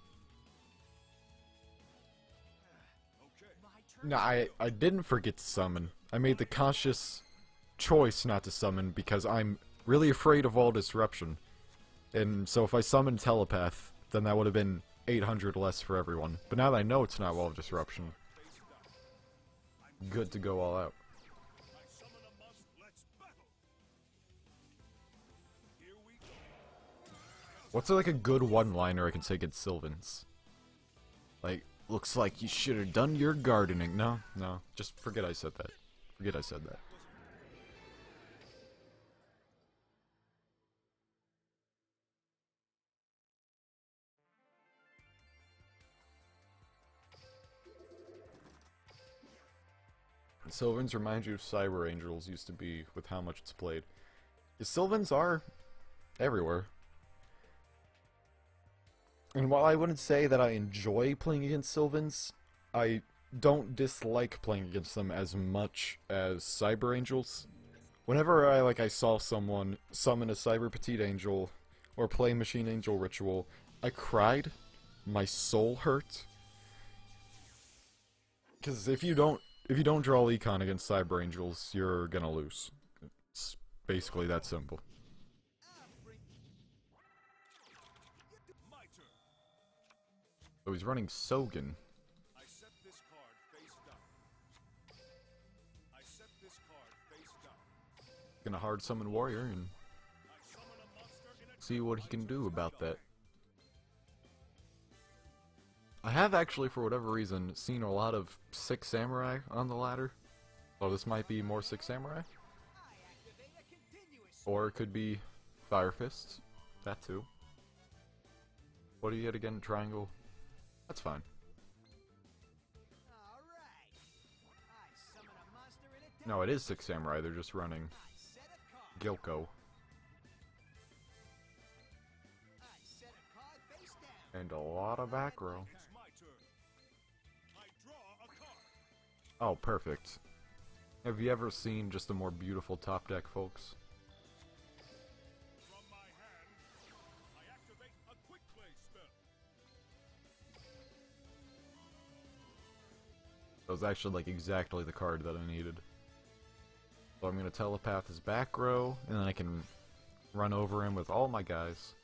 Okay. My turn. No, I didn't forget to summon. I made the conscious choice not to summon because I'm really afraid of all disruption. And so if I summoned Telepath, then that would have been 800 less for everyone. But now that I know it's not wall of disruption, Face down. good to go all out. I summon a monster. Let's battle. Here we go. What's like a good one-liner I can say against Sylvans? Like, looks like you should have done your gardening. No, no, just forget I said that. Forget I said that. Sylvans remind you of Cyber Angels used to be with how much it's played. The Sylvans are everywhere. And while I wouldn't say that I enjoy playing against Sylvans, I don't dislike playing against them as much as Cyber Angels. Whenever I saw someone summon a Cyber Petite Angel or play Machine Angel Ritual, I cried. My soul hurt. Because if you don't draw Econ against Cyber Angels, you're gonna lose. It's basically that simple. My turn. So he's running Sogen. I set this card face down. I set this card face down. Gonna hard summon Warrior and I summon a monster in a see what he can do about that. I have actually, for whatever reason, seen a lot of Six Samurai on the ladder. So this might be more Six Samurai. I activate a continuous. Or it could be Fire Fists. That too. What do you get again? Triangle? That's fine. All right. I summon a monster in attack. No, it is Six Samurai. They're just running I set a card. Gyoko. I set a card face down. And a lot of back row. It's my turn. I draw a card. Oh, perfect. Have you ever seen just a more beautiful top deck, folks? From my hand, I activate a quick play spell. That was actually like exactly the card that I needed. So I'm gonna telepath his back row, and then I can run over him with all my guys.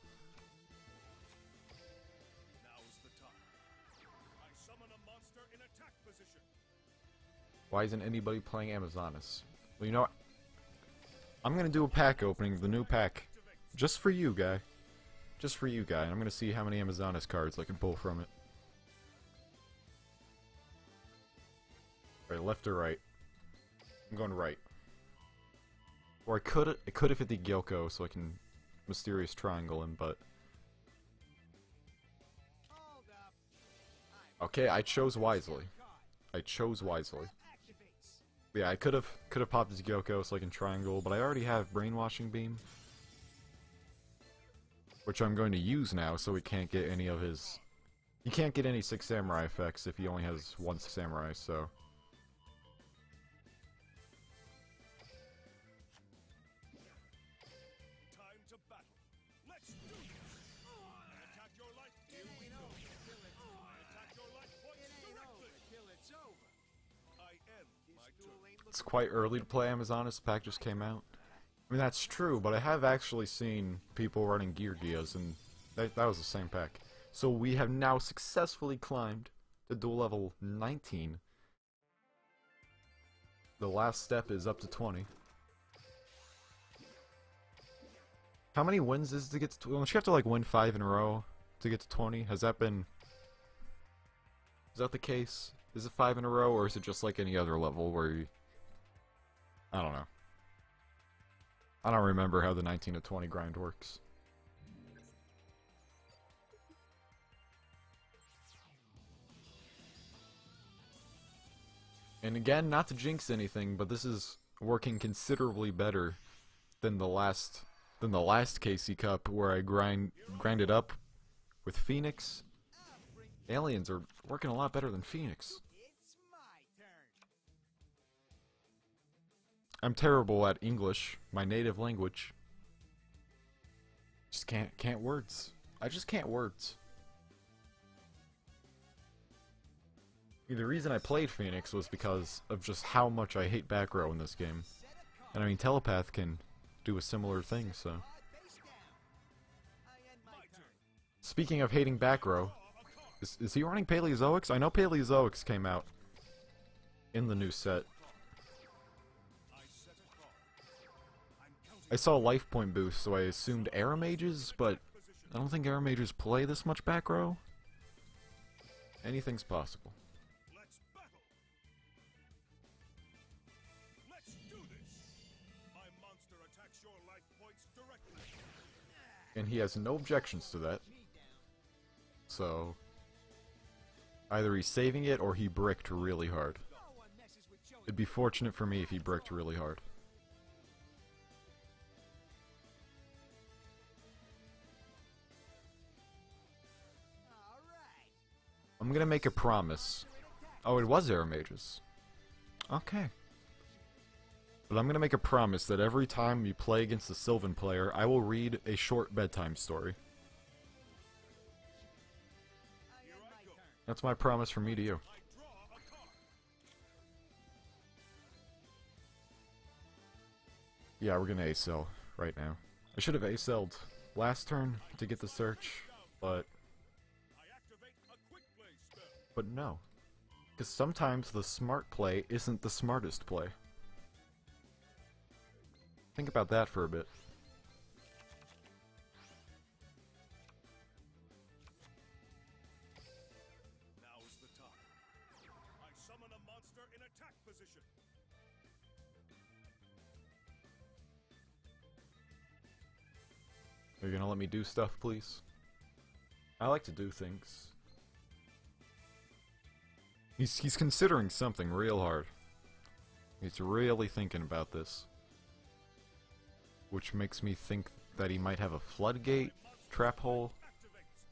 Now's the time. I summon a monster in attack position. Why isn't anybody playing Amazonas? Well, you know what? I'm gonna do a pack opening, the new pack. Just for you, guy. Just for you, guy. And I'm gonna see how many Amazonas cards I can pull from it. Right, left or right? I'm going right. Or I could have hit the Gyoko so I can Mysterious Triangle him, but... Hold up. Okay, I chose wisely. I chose wisely. Activates. Yeah, I could have popped his Gyoko so I can triangle, but I already have Brainwashing Beam, which I'm going to use now, so he can't get any of his. He can't get any Six Samurai effects if he only has one Samurai. So Time to battle. Let's do this. I attack your life. Here we go. I attack your life points directly. Till it's over. I end my Duel turn. ain't it's quite early to play Amazonas. The pack just came out. I mean that's true, but I have actually seen people running Gear Gias, and that was the same pack. So we have now successfully climbed to duel level 19. The last step is up to 20. How many wins is to get to 20? Don't you have to like win 5 in a row to get to 20? Has that been... Is that the case? Is it 5 in a row, or is it just like any other level where you... I don't know. I don't remember how the 19 to 20 grind works. And again, not to jinx anything, but this is working considerably better than the last than the last KC Cup where I grinded up with Phoenix. Aliens are working a lot better than Phoenix. It's my turn. I'm terrible at English, my native language. Just can't words. I just can't words. The reason I played Phoenix was because of just how much I hate back row in this game. And I mean, Telepath can do a similar thing, so. Face down. I end my turn. Speaking of hating back row, is he running Paleozoics? I know Paleozoics came out in the new set. I saw life point boost, so I assumed Air Mages, but I don't think Air Mages play this much back row. Anything's possible. Let's battle. Let's do this. My monster attacks your life points directly. And he has no objections to that. So, either he's saving it or he bricked really hard. No one messes with Joey. It'd be fortunate for me if he bricked really hard. All right. I'm gonna make a promise. Oh, it was Air Mages. Okay. But I'm gonna make a promise that every time you play against a Sylvan player, I will read a short bedtime story. I end my turn. That's my promise from me to you. I draw a card. Yeah, we're gonna A-cell right now. I should have A-celled last turn to get the search, but I activate a quick play spell. no. Because sometimes the smart play isn't the smartest play. Think about that for a bit. Now's the time. I summon a monster in attack position. Are you gonna let me do stuff, please? I like to do things. He's considering something real hard. He's really thinking about this. Which makes me think that he might have a floodgate trap hole. Activates.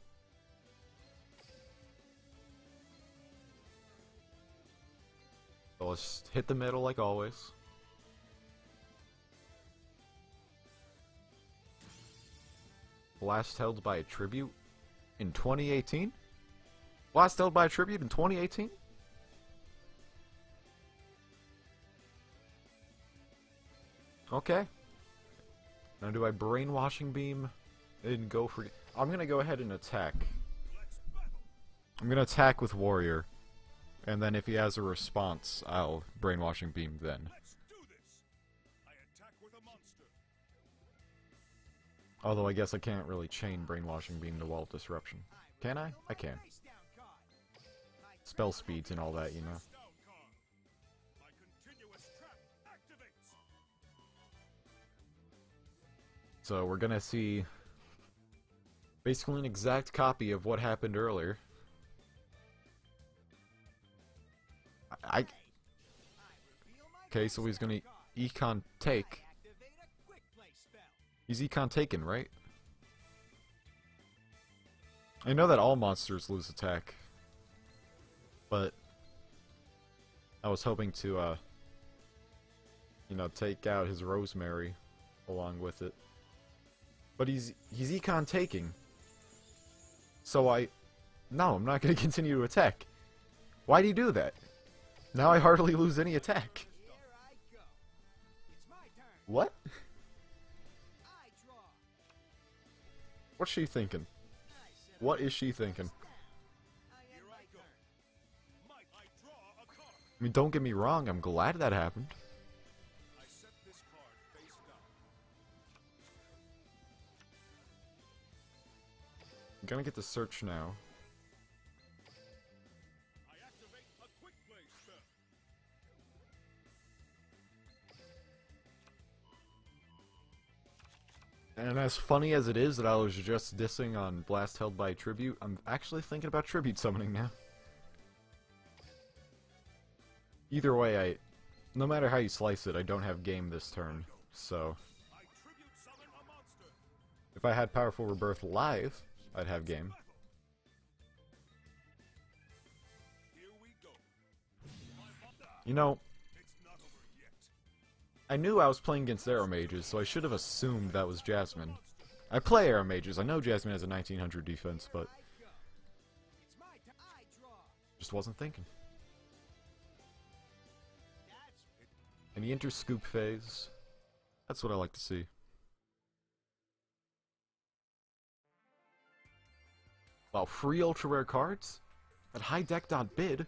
So let's hit the middle like always. Last held by a tribute in 2018? Last held by a tribute in 2018? Okay. Now do I brainwashing beam and go for... I'm gonna go ahead and attack. Let's battle. I'm gonna attack with warrior. And then if he has a response, I'll brainwashing beam then. Let's do this. I attack with a monster. Although I guess I can't really chain brainwashing beam to wall disruption. Can I? I can. Face down card. My Spell speeds and all that, you know. Down card. My continuous trap activates. So we're gonna see basically an exact copy of what happened earlier. I reveal my okay, so he's gonna card. econ take. Activate a quick play spell. He's econ taken, right? I know that all monsters lose attack, but I was hoping to, you know, take out his Rosemary along with it. But he's econ taking, so no, I'm not gonna continue to attack. Why'd he do that? Now I hardly lose any attack. Here I go. It's my turn. What? I draw. What's she thinking? I set What is she thinking? I end Here my I go. turn. Mike, I draw a card. I mean, don't get me wrong, I'm glad that happened. I set this card face down. I'm gonna get the search now. I activate a quick play spell. And as funny as it is that I was just dissing on Blast held by Tribute, I'm actually thinking about Tribute summoning now. Either way, no matter how you slice it, I don't have game this turn, so... I tribute summon a monster. If I had Powerful Rebirth live, I'd have game. Here we go. You know, It's not over yet. I knew I was playing against Arrow Mages, so I should have assumed that was Jasmine. I play Arrow Mages. I know Jasmine has a 1900 defense, but It's my turn. I draw. just wasn't thinking. That's In the interscoop phase, that's what I like to see. Wow, free ultra rare cards? At highdeck.bid?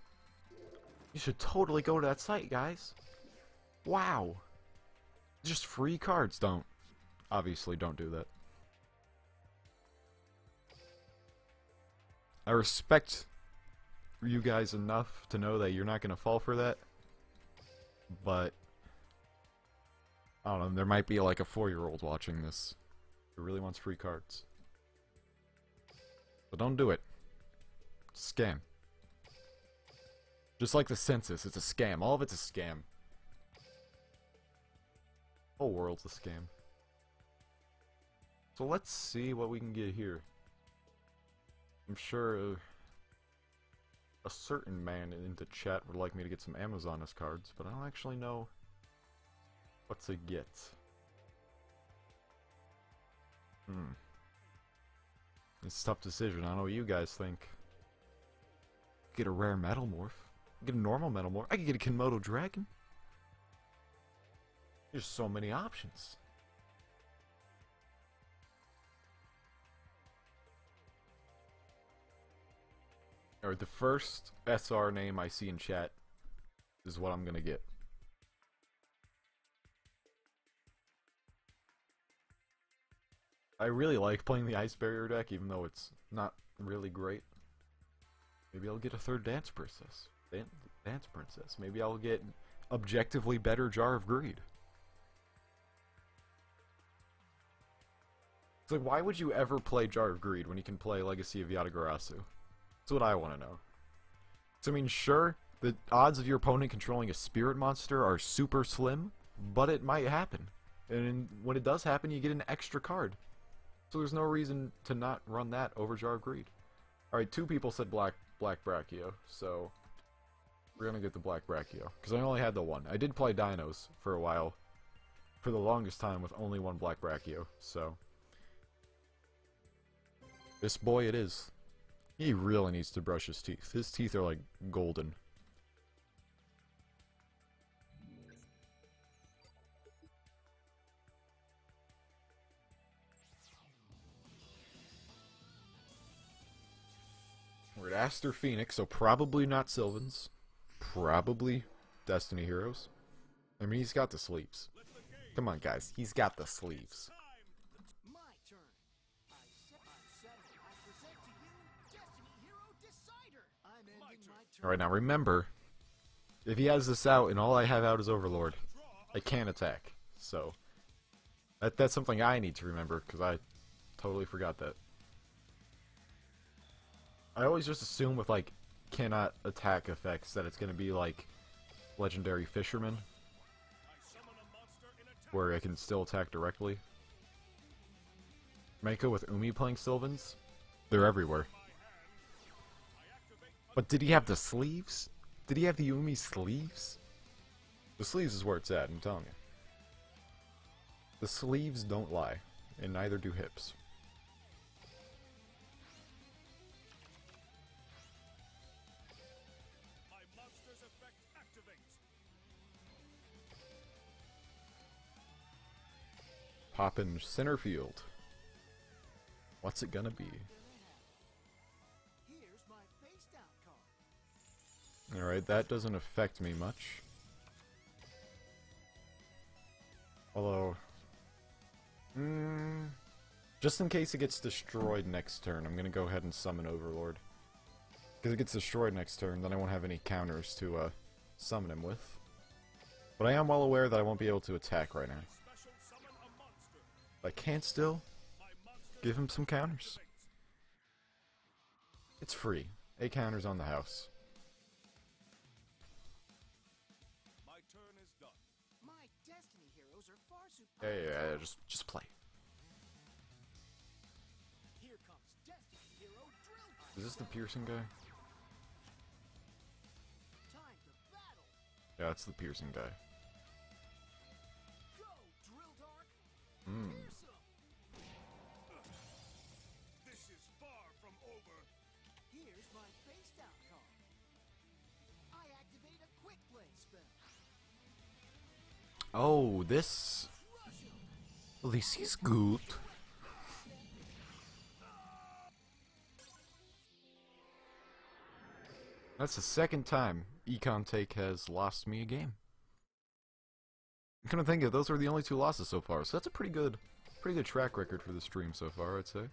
You should totally go to that site, guys. Wow. Just free cards. Obviously don't do that. I respect you guys enough to know that you're not going to fall for that. But I don't know, there might be like a 4-year-old watching this who really wants free cards. But don't do it. It's a scam. Just like the census, it's a scam. All of it's a scam. Whole world's a scam. So let's see what we can get here. I'm sure a certain man into chat would like me to get some Amazonist cards, but I don't actually know what to get. It's a tough decision. I don't know what you guys think. Get a rare Metal Morph. Get a normal Metal Morph. I could get a Kenmoto Dragon. There's so many options. Alright, the first SR name I see in chat is what I'm gonna get. I really like playing the Ice Barrier deck, even though it's not really great. Maybe I'll get a third Dance Princess. Dance Princess. Maybe I'll get objectively better Jar of Greed. It's like, why would you ever play Jar of Greed when you can play Legacy of Yatagarasu? That's what I want to know. So, I mean, sure, the odds of your opponent controlling a spirit monster are super slim, but it might happen. And when it does happen, you get an extra card. So there's no reason to not run that over Jar of Greed. Alright, 2 people said Black Brachio, so we're gonna get the Black Brachio. Because I only had the one. I did play Dinos for a while, for the longest time, with only one Black Brachio, so this boy it is. He really needs to brush his teeth. His teeth are like golden. We're at Aster Phoenix, so probably not Sylvans. Probably Destiny Heroes. I mean, he's got the sleeves. Come on, guys. He's got the sleeves. my turn. I present to you Destiny Hero Decider. I'm ending my turn. Alright, now remember, if he has this out and all I have out is Overlord, I can't attack. So, that's something I need to remember, because I totally forgot that. I always just assume with, like, cannot attack effects that it's going to be like Legendary Fisherman, where I can still attack directly. Mako with Umi playing Sylvans, they're everywhere. But did he have the sleeves? Did he have the Umi sleeves? The sleeves is where it's at, I'm telling you. The sleeves don't lie, and neither do hips. My monster's effect activates. Poppin' center field. What's it gonna be? Here's my face down card. Alright, that doesn't affect me much. Although, just in case it gets destroyed next turn, I'm gonna go ahead and summon Overlord. Because it gets destroyed next turn, then I won't have any counters to summon him with. But I am well aware that I won't be able to attack right now. Special summon a monster. But I can still My monster give him some counters. activates. It's free. 8 counters on the house. My turn is done. My Destiny Heroes are far Yeah, superior. yeah, yeah, just play. Is this the piercing guy? Time to battle. Yeah, it's the piercing guy. Go, Drill Dark. Hmm. Pierce 'em. This is far from over. Here's my face down card. I activate a quick play spell. Oh, this is good. That's the second time Econ Take has lost me a game. I'm gonna think of those were the only 2 losses so far, so that's a pretty good track record for the stream so far, I'd say.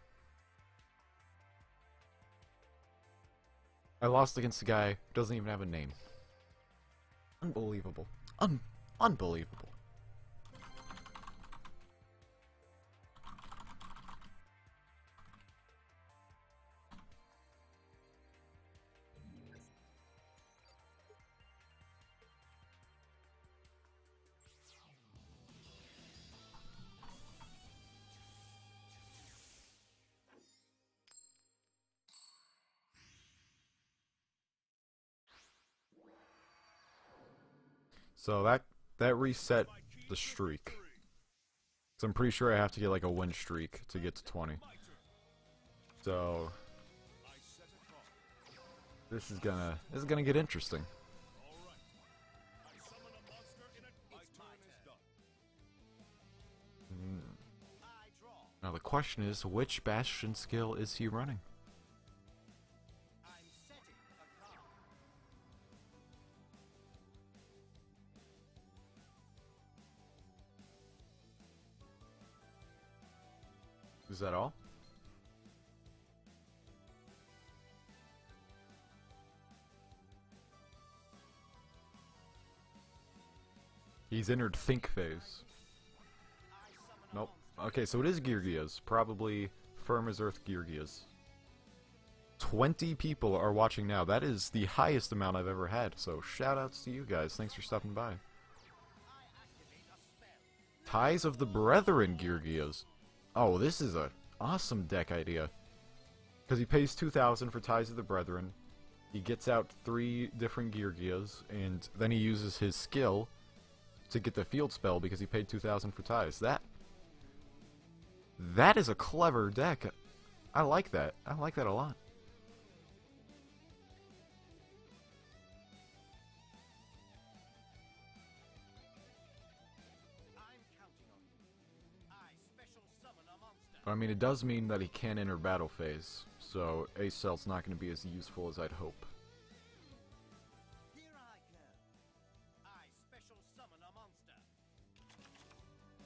I lost against a guy who doesn't even have a name. Unbelievable. Unbelievable. So that reset the streak. So I'm pretty sure I have to get like a win streak to get to 20. So I set a card. this is gonna get interesting. All right. I summon a monster in it. My turn is done. I draw. Now the question is, which Bastion skill is he running? I'm setting a card. Is that all? He's entered think phase. I summon a Nope. monster. Okay, so it is Geargias. Probably firm as earth Geargias. 20 people are watching now. That is the highest amount I've ever had. So shout outs to you guys. Thanks for stopping by. I activate a spell. Ties of the Brethren Geargias. Oh, this is a awesome deck idea. Because he pays 2,000 for Ties of the Brethren. He gets out 3 different Geargias, and then he uses his skill to get the field spell because he paid 2,000 for Ties. That is a clever deck. I like that. I like that a lot. I'm counting on you. I special summon a monster. But I mean, it does mean that he can enter battle phase, so Acel's not going to be as useful as I'd hope. Here I go. I special summon a monster.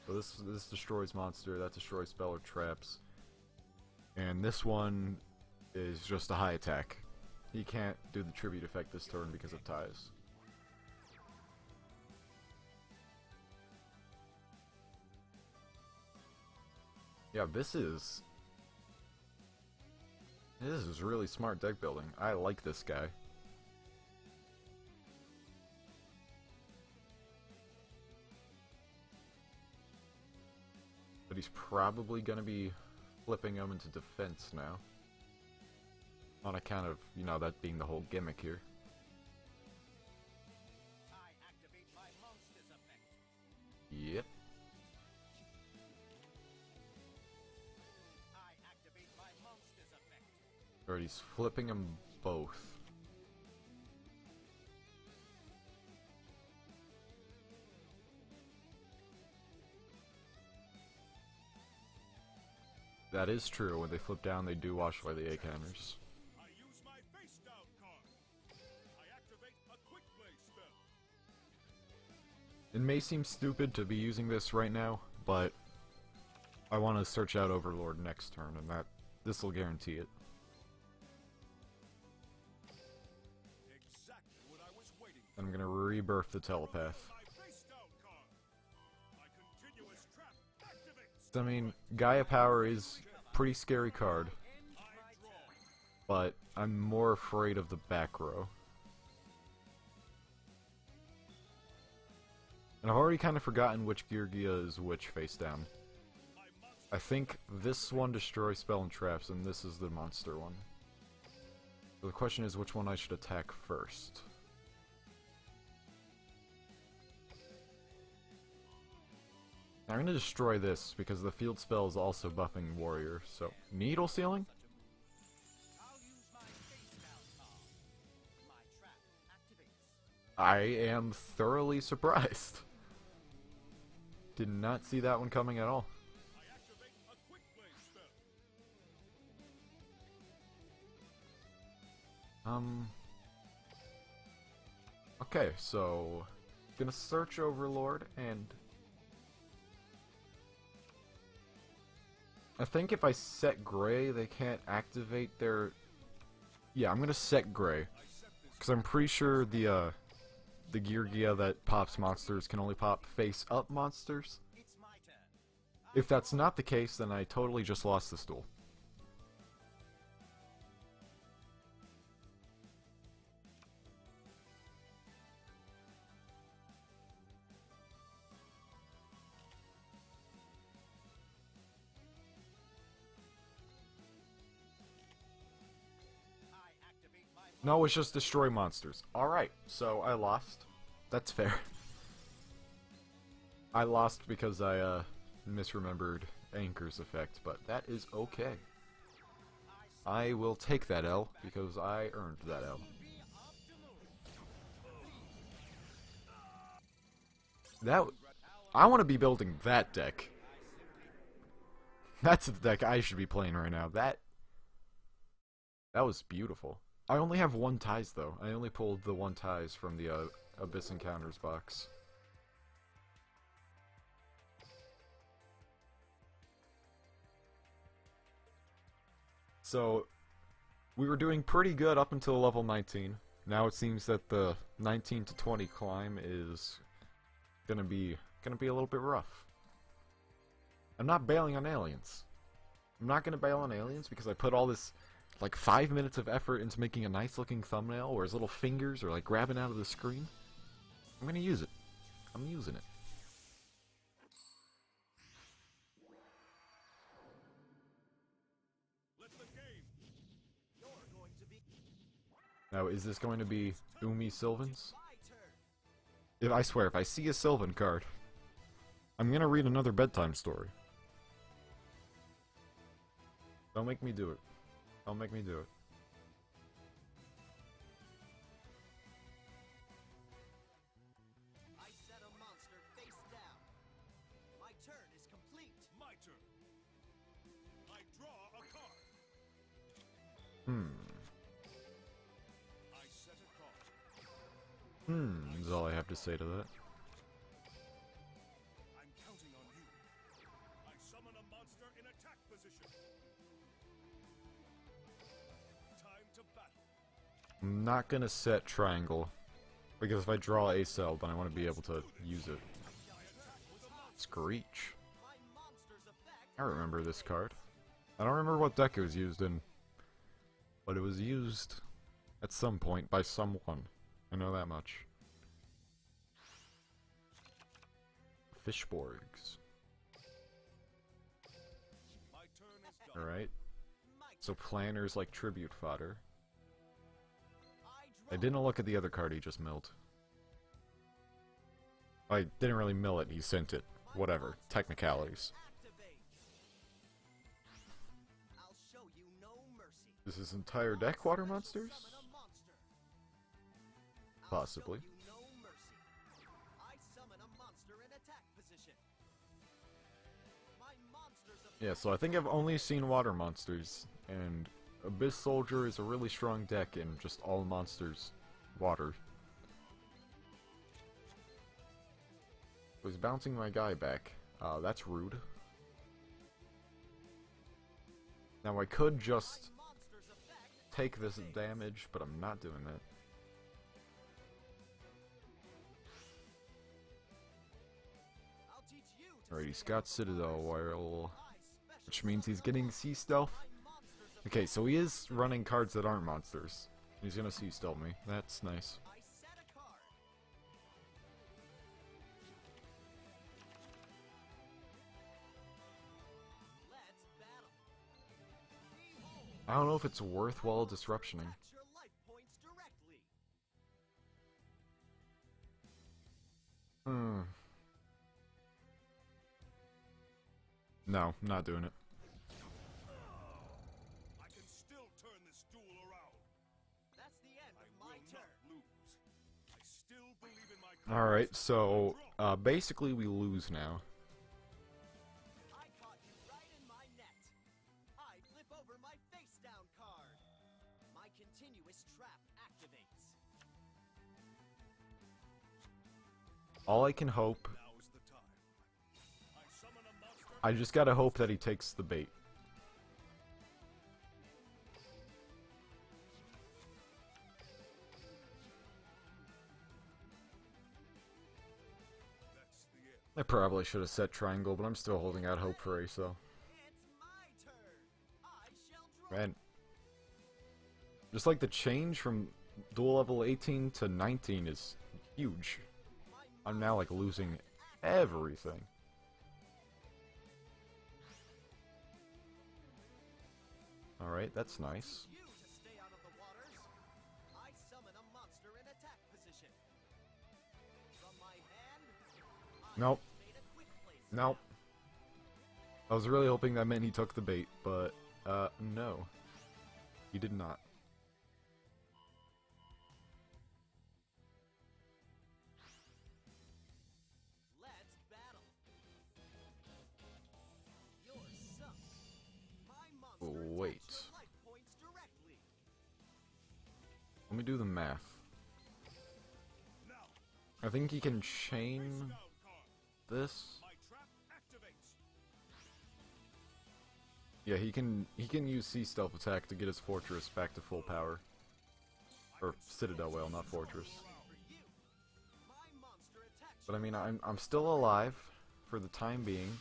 So this destroys monster, that destroys spell or traps. And this one is just a high attack. He can't do the tribute effect this turn because of Ties. Yeah, this is really smart deck building. I like this guy. But he's probably gonna be flipping him into defense now. On account of, you know, that being the whole gimmick here. I activate my monster's effect. Yep. I activate my monster's effect. Alright, he's flipping them both. That is true. When they flip down, they do wash away the A counters. I use my face down card. I activate a quick play spell. It may seem stupid to be using this right now, but I want to search out Overlord next turn, and this will guarantee it. Exactly what I was waiting for. I'm gonna rebirth the telepath. My face down card. My continuous trap activates. I mean, Gaia Power is a pretty scary card, I draw. but I'm more afraid of the back row. And I've already kind of forgotten which Geargia is which face down. My monster I think this one destroys spell and traps, and this is the monster one. So the question is which one I should attack first. Now I'm going to destroy this because the field spell is also buffing warrior. So needle sealing? I'll use my face down card. My trap activates. I am thoroughly surprised. Did not see that one coming at all. I activate a quick play spell. Okay, so gonna search Overlord, and I think if I set gray, they can't activate their. Yeah, I'm gonna set gray because I'm pretty sure the Gear Gia that pops monsters can only pop face up monsters. It's my turn. If that's not the case, then I totally just lost this duel. I activate my No, it's just destroy monsters. Alright, so I lost. That's fair. I lost because I misremembered Anchor's effect, but that is okay. I will take that L because I earned that L. That I want to be building that deck. That's the deck I should be playing right now. That was beautiful. I only have one ties though. I only pulled the one ties from the Abyss Encounters box. So we were doing pretty good up until level 19. Now it seems that the 19 to 20 climb is gonna be a little bit rough. I'm not bailing on aliens. I'm not gonna bail on aliens because I put all this like 5 minutes of effort into making a nice looking thumbnail where his little fingers are like grabbing out of the screen. I'm gonna use it. I'm using it. Let the game. You're going to be Now, is this going to be Umi Sylvans? my turn. If I swear, if I see a Sylvan card, I'm gonna read another bedtime story. Don't make me do it. Don't make me do it. I set a monster face down. My turn is complete. My turn. I draw a card. Hmm. I set a card. Is all I have to say to that. I'm counting on you. I summon a monster in attack position. Time to battle. I'm not gonna set triangle, because if I draw a cell, then I want to be able to use it. Screech. My monster's effect. I remember this card. I don't remember what deck it was used in, but it was used at some point by someone. I know that much. Fishborgs. My turn is done. Alright. My So planners like tribute fodder. I I didn't look at the other card he just milled. I didn't really mill it, he sent it. Whatever. Technicalities. activate. I'll show you no mercy. Is this entire deck water monsters? Summon a monster. I'll Possibly. show you no mercy. I summon a monster in attack position. My monster's effect. Yeah, so I think I've only seen water monsters, and Abyss Soldier is a really strong deck in just all monsters water. Was bouncing my guy back. That's rude. Now I could just Monster's effect. take this damage, but I'm not doing that. I'll teach you to Alright, he's stay got Citadel Whirl, I special which means he's getting Sea Stealth. Okay, so he is running cards that aren't monsters. He's gonna Sea Stealth me. That's nice. I set a card. Let's battle. Behold, I don't know if it's worthwhile disruptioning. catch your life Hmm. No, not doing it. I can still turn this duel around. That's the end I of will my not turn. lose. I still believe in my Alright, cards. so, basically we lose now. I caught you right in my net. I flip over my face down card. My continuous trap activates. All I can hope, Now is the time. I summon a monster. I just gotta hope that he takes the bait. That's the end. I probably should have set triangle, but I'm still holding out hope for ASO. It's my turn. I shall draw. Man. Just like the change from duel level 18 to 19 is huge. My I'm now like losing everything. Alright, that's nice. you to stay out of the waters. I summon a monster in attack position. From my hand, I Nope. activate a quick place. Nope. I was really hoping that meant he took the bait, but, no. He did not. Let's battle. You're sunk. My monster Wait. attacks your life points directly. Let me do the math. Now, I think he can face chain down card. this. My trap activates. Yeah, he can use Sea Stealth attack to get his fortress back to full power. Or Citadel Whale, not fortress. For you. My monster attacks But I mean, I'm still alive for the time being.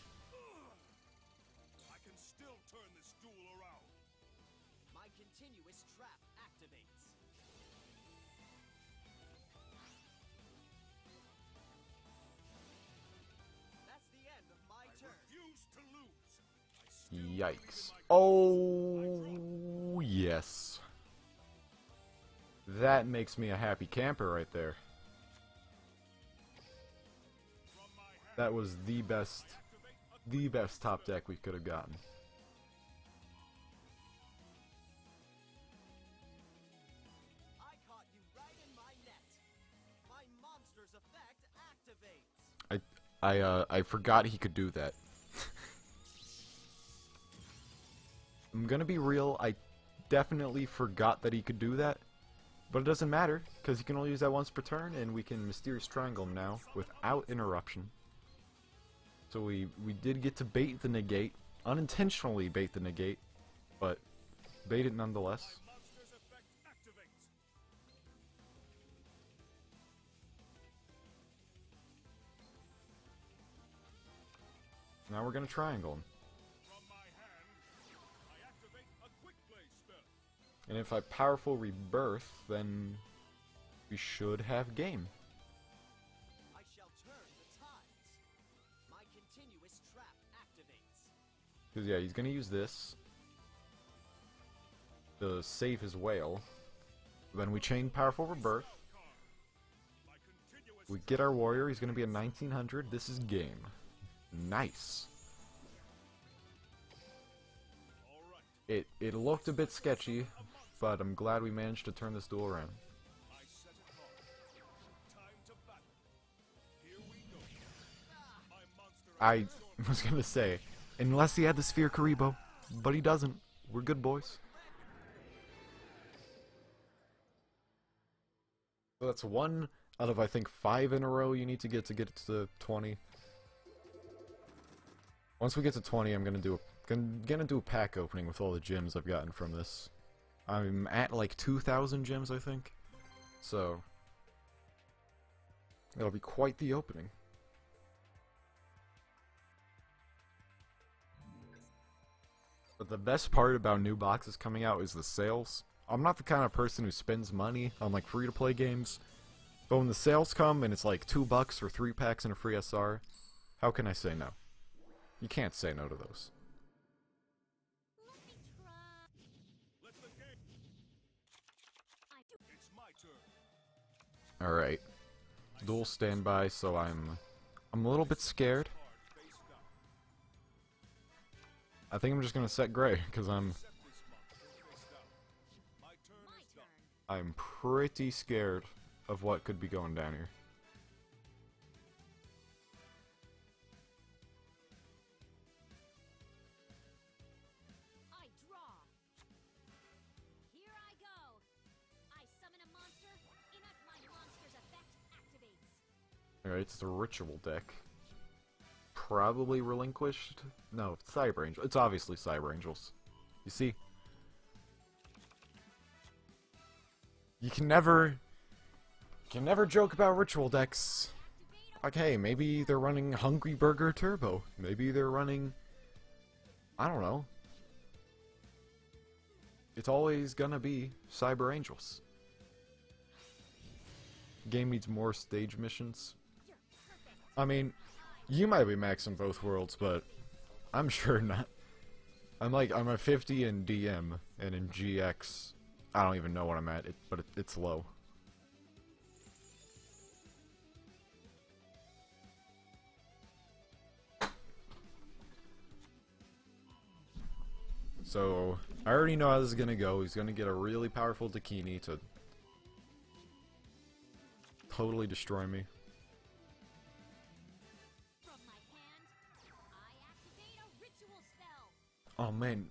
I can still turn this duel around. My continuous trap activates. That's the end of my I turn. refuse to lose. I still believe in Yikes. my Oh, yes. That makes me a happy camper right there. From my hand, That was the best, activate a top deck we could have gotten. I caught you right in my net. My monster's effect activates. I forgot he could do that. I'm gonna be real, I definitely forgot that he could do that. But it doesn't matter, because he can only use that once per turn, and we can Mysterious Triangle him now, without interruption. So we did get to bait the negate, unintentionally bait the negate, but bait it nonetheless. monster's effect activates. Now we're gonna triangle him. From my hand, I activate a quick play spell. And if I powerful rebirth, then we should have game. I shall turn the tides. My continuous trap activates. Because yeah, he's gonna use this to save his whale. Then we chain powerful rebirth. My continuous We get our warrior. He's gonna be a 1900. This is game. Nice. all right. It looked a bit sketchy, but I'm glad we managed to turn this duel around. I set a card. Time to battle. Here we go. My monster I attacks your was gonna say, unless he had the sphere Karibo, but he doesn't. We're good boys. So that's one out of I think 5 in a row you need to get it to 20. Once we get to 20, I'm gonna do a pack opening with all the gems I've gotten from this. I'm at like 2,000 gems, I think. So it'll be quite the opening. But the best part about new boxes coming out is the sales. I'm not the kind of person who spends money on like free-to-play games, but when the sales come and it's like $2 for 3 packs and a free SR, how can I say no? You can't say no to those. Let me try. Let the game. I do. It's my turn. Alright. dual standby, so I'm a little bit scared. I think I'm just gonna set gray because I'm pretty scared of what could be going down here. I draw. Here I go. I summon a monster. Enact my monster's effect activates. Alright, it's a ritual deck. Probably relinquished? No, it's Cyber Angel. It's obviously Cyber Angels. You see? You can never joke about ritual decks. Like, hey, maybe they're running Hungry Burger Turbo. Maybe they're running... I don't know. It's always gonna be Cyber Angels. Game needs more stage missions. I mean, you might be maxing both worlds, but I'm sure not. I'm at 50 in DM, and in GX, I don't even know what I'm at, but it's low. So, I already know how this is gonna go. He's gonna get a really powerful Dakini to totally destroy me. From my hand, I activate a ritual spell. Oh man,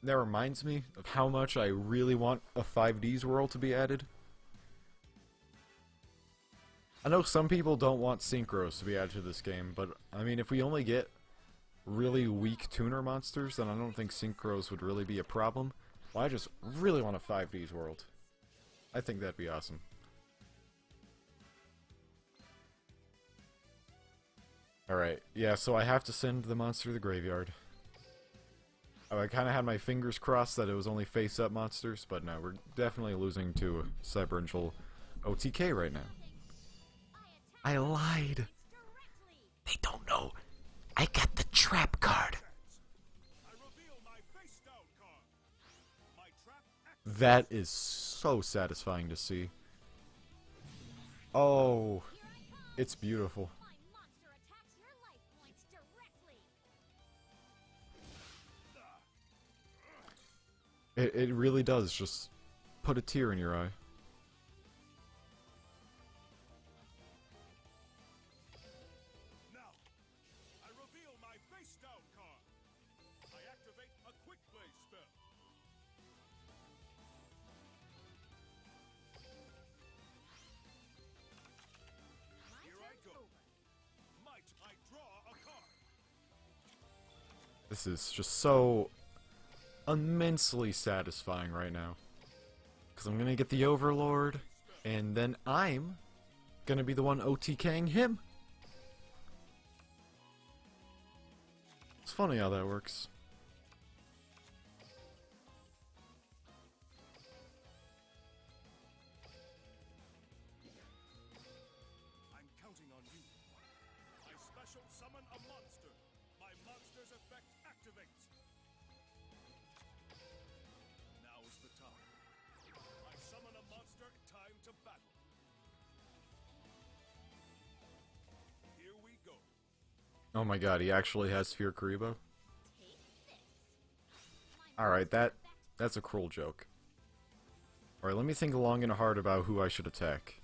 that reminds me of how much I really want a 5Ds world to be added. I know some people don't want synchros to be added to this game, but I mean, if we only get really weak tuner monsters, then I don't think synchros would really be a problem. Well, I just really want a 5Ds world. I think that'd be awesome. Alright, yeah, so I have to send the monster to the graveyard. Oh, I kind of had my fingers crossed that it was only face-up monsters, but no, we're definitely losing to Cyber Angel OTK right now. I lied! They don't know. I got the trap card. I reveal my face down card. My trap activates. That is so satisfying to see. Oh, it's beautiful. My monster attacks your life points directly. It really does just put a tear in your eye. Now, I reveal my face down card. I activate a quick play spell. My Here I turn's go. over. Might I draw a card? This is just so immensely satisfying right now. Because I'm gonna get the Overlord, and then I'm gonna be the one OTKing him. It's funny how that works. I'm counting on you. I special summon a monster. My monster's effect activates. Now is the time. I summon a monster. Time to battle. Here we go. Oh my god, he actually has Sphere Karibo? Take this. Alright, that's a cruel joke. Alright, let me think long and hard about who I should attack.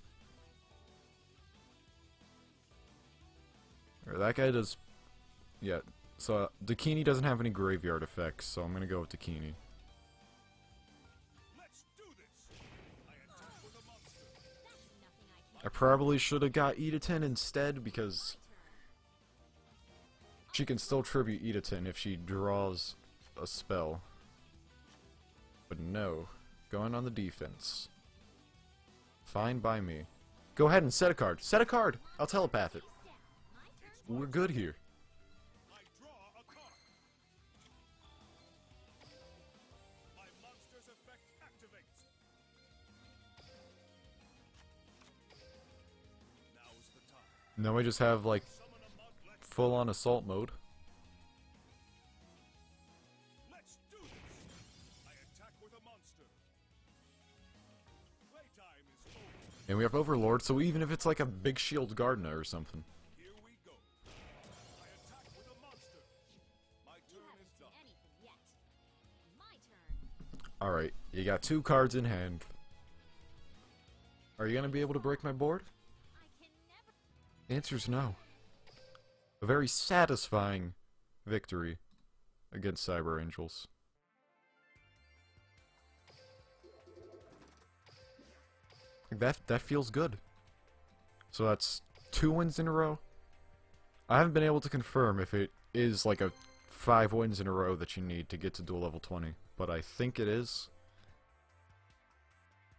Alright, that guy does... Yeah, so Dakini doesn't have any graveyard effects, so I'm gonna go with Dakini. Let's do this. I attack with a monster. That's nothing I can I probably should have got Edaten instead, because she can still tribute Edaten if she draws a spell. But no, going on the defense. Fine by me. Go ahead and set a card. Set a card! I'll telepath it. My turn. We're good here. I draw a card. My monster's effect activates. Now is the time. Now I just have, like, Summon a let's full-on assault mode. do this. I attack with a monster. Playtime is over. And we have Overlord, so even if it's like a big shield Gardena or something. Here we go. I attack with a monster. My You turn haven't is seen done. anything yet. My turn. Alright, you got 2 cards in hand. Are you gonna be able to break my board? I can never. The answer's no. A very satisfying victory against Cyber Angels. That feels good. So that's 2 wins in a row. I haven't been able to confirm if it is like a 5 wins in a row that you need to get to duel level 20, but I think it is.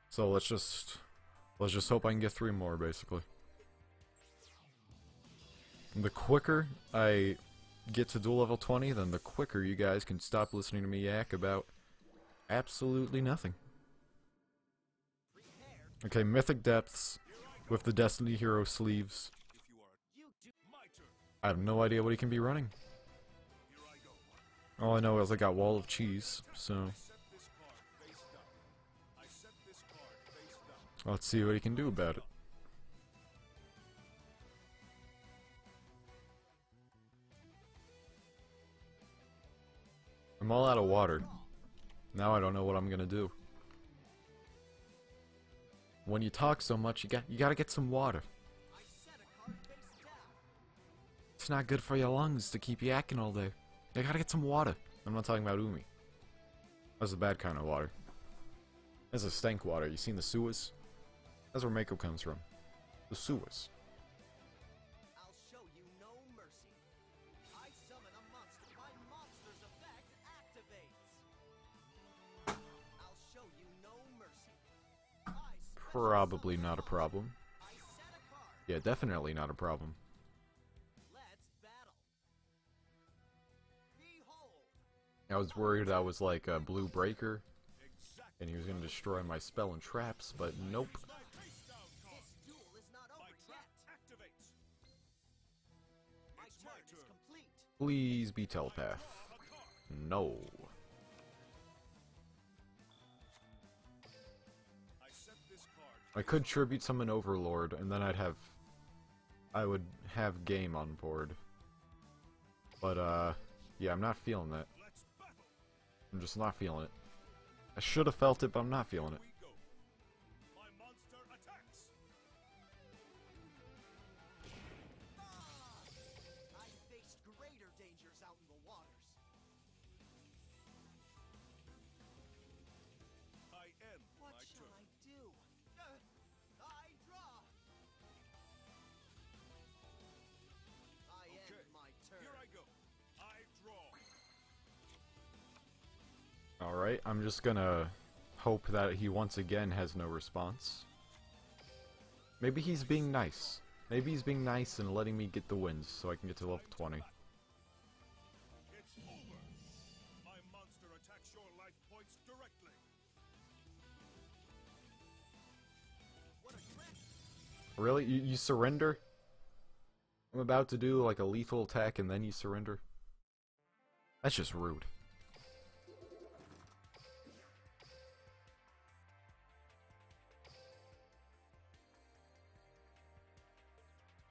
So let's just hope I can get 3 more, basically. And the quicker I get to duel level 20, then the quicker you guys can stop listening to me yak about absolutely nothing. Okay, Mythic Depths with the Destiny Hero sleeves. If you are You do. my turn. I have no idea what he can be running. Here I go. All I know is I got Wall of Cheese, so I set this card face down. I set this card face down. let's see what he can do about it. I'm all out of water. Now I don't know what I'm gonna do. When you talk so much, you gotta get some water. I set a card face down. It's not good for your lungs to keep yakking all day. You gotta get some water. I'm not talking about Umi. That's the bad kind of water. That's a stank water. You seen the sewers? That's where Mako comes from. The sewers. I'll show you no mercy. I summon a monster. My monster's effect activates. I'll show you no mercy. I special Probably summon not a problem. I set a card. Yeah, definitely not a problem. Let's battle. Behold. I was worried I was like a blue breaker, Exactly. and he was gonna destroy my spell and traps, but nope. My face down card. This duel is not My over trap yet. activates. My It's turn my is turn. complete. Please be I draw telepath. a card. No. I set this card. I could tribute summon Overlord, and then I would have game on board. But yeah, I'm not feeling that. Let's battle. I'm just not feeling it. I should have felt it, but I'm not feeling it. We go. My monster attacks. I faced greater dangers out in the waters. I end What my shall turn. I do? I draw. I Okay. end my turn. Here I go. I draw. Alright, I'm just gonna hope that he once again has no response. Maybe he's being nice. Maybe he's being nice and letting me get the wins so I can get to level 20. It's over. My monster attacks your life points directly. What a trick! Really? You surrender? I'm about to do like a lethal attack and then you surrender? That's just rude.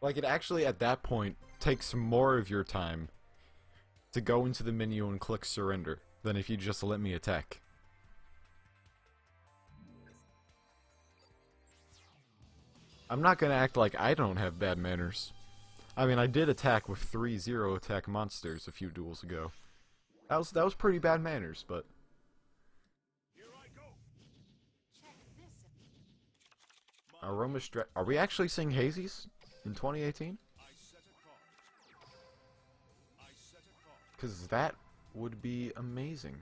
Like, it actually, at that point, takes more of your time to go into the menu and click surrender than if you just let me attack. I'm not gonna act like I don't have bad manners. I mean, I did attack with 3 0 attack monsters a few duels ago. That was pretty bad manners, but Here I go. Check this. Aroma Are we actually seeing Hazies in 2018? I set a card. I set a card. Because that would be amazing.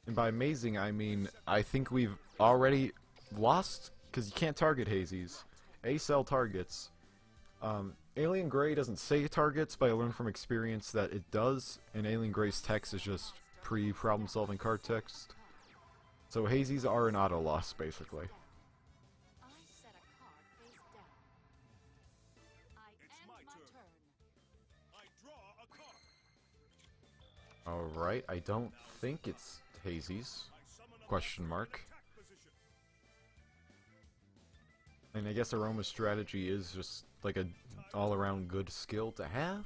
And by amazing, I mean, I think we've already lost, because you can't target Hazies. A-Cell targets. Alien Grey doesn't say targets, but I learned from experience that it does, and Alien Grey's text is just pre-problem solving card text. So Hazies are an auto loss, basically. I set a card face down. I It's end my my turn. turn. I draw a card. Alright, I don't think it's Hazies. I summon a Question monster in mark. attack position. And I guess Aroma's strategy is just like a all-around good skill to have.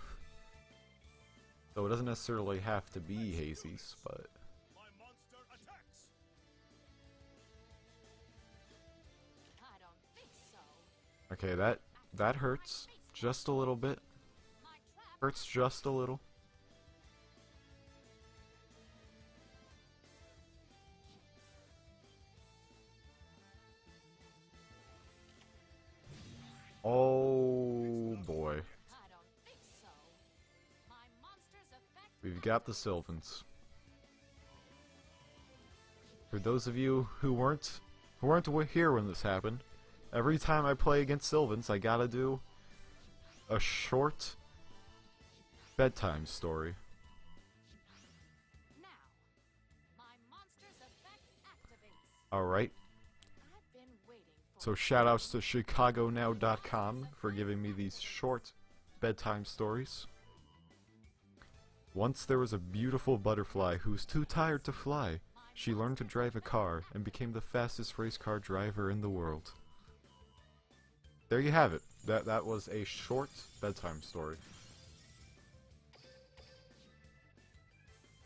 So it doesn't necessarily have to be Hazy's, but... My monster attacks. I don't think so. Okay, that hurts just a little bit. My trap. Hurts just a little. Oh boy. I don't think so. My monster's effect. We've got the Sylvans. For those of you who weren't here when this happened, every time I play against Sylvans, I gotta do a short bedtime story. Now, my monster's effect activates. Alright, I've been waiting for. so shoutouts to ChicagoNow.com for giving me these short bedtime stories. Once there was a beautiful butterfly who was too tired to fly. She learned to drive a car and became the fastest race car driver in the world. There you have it. That was a short bedtime story.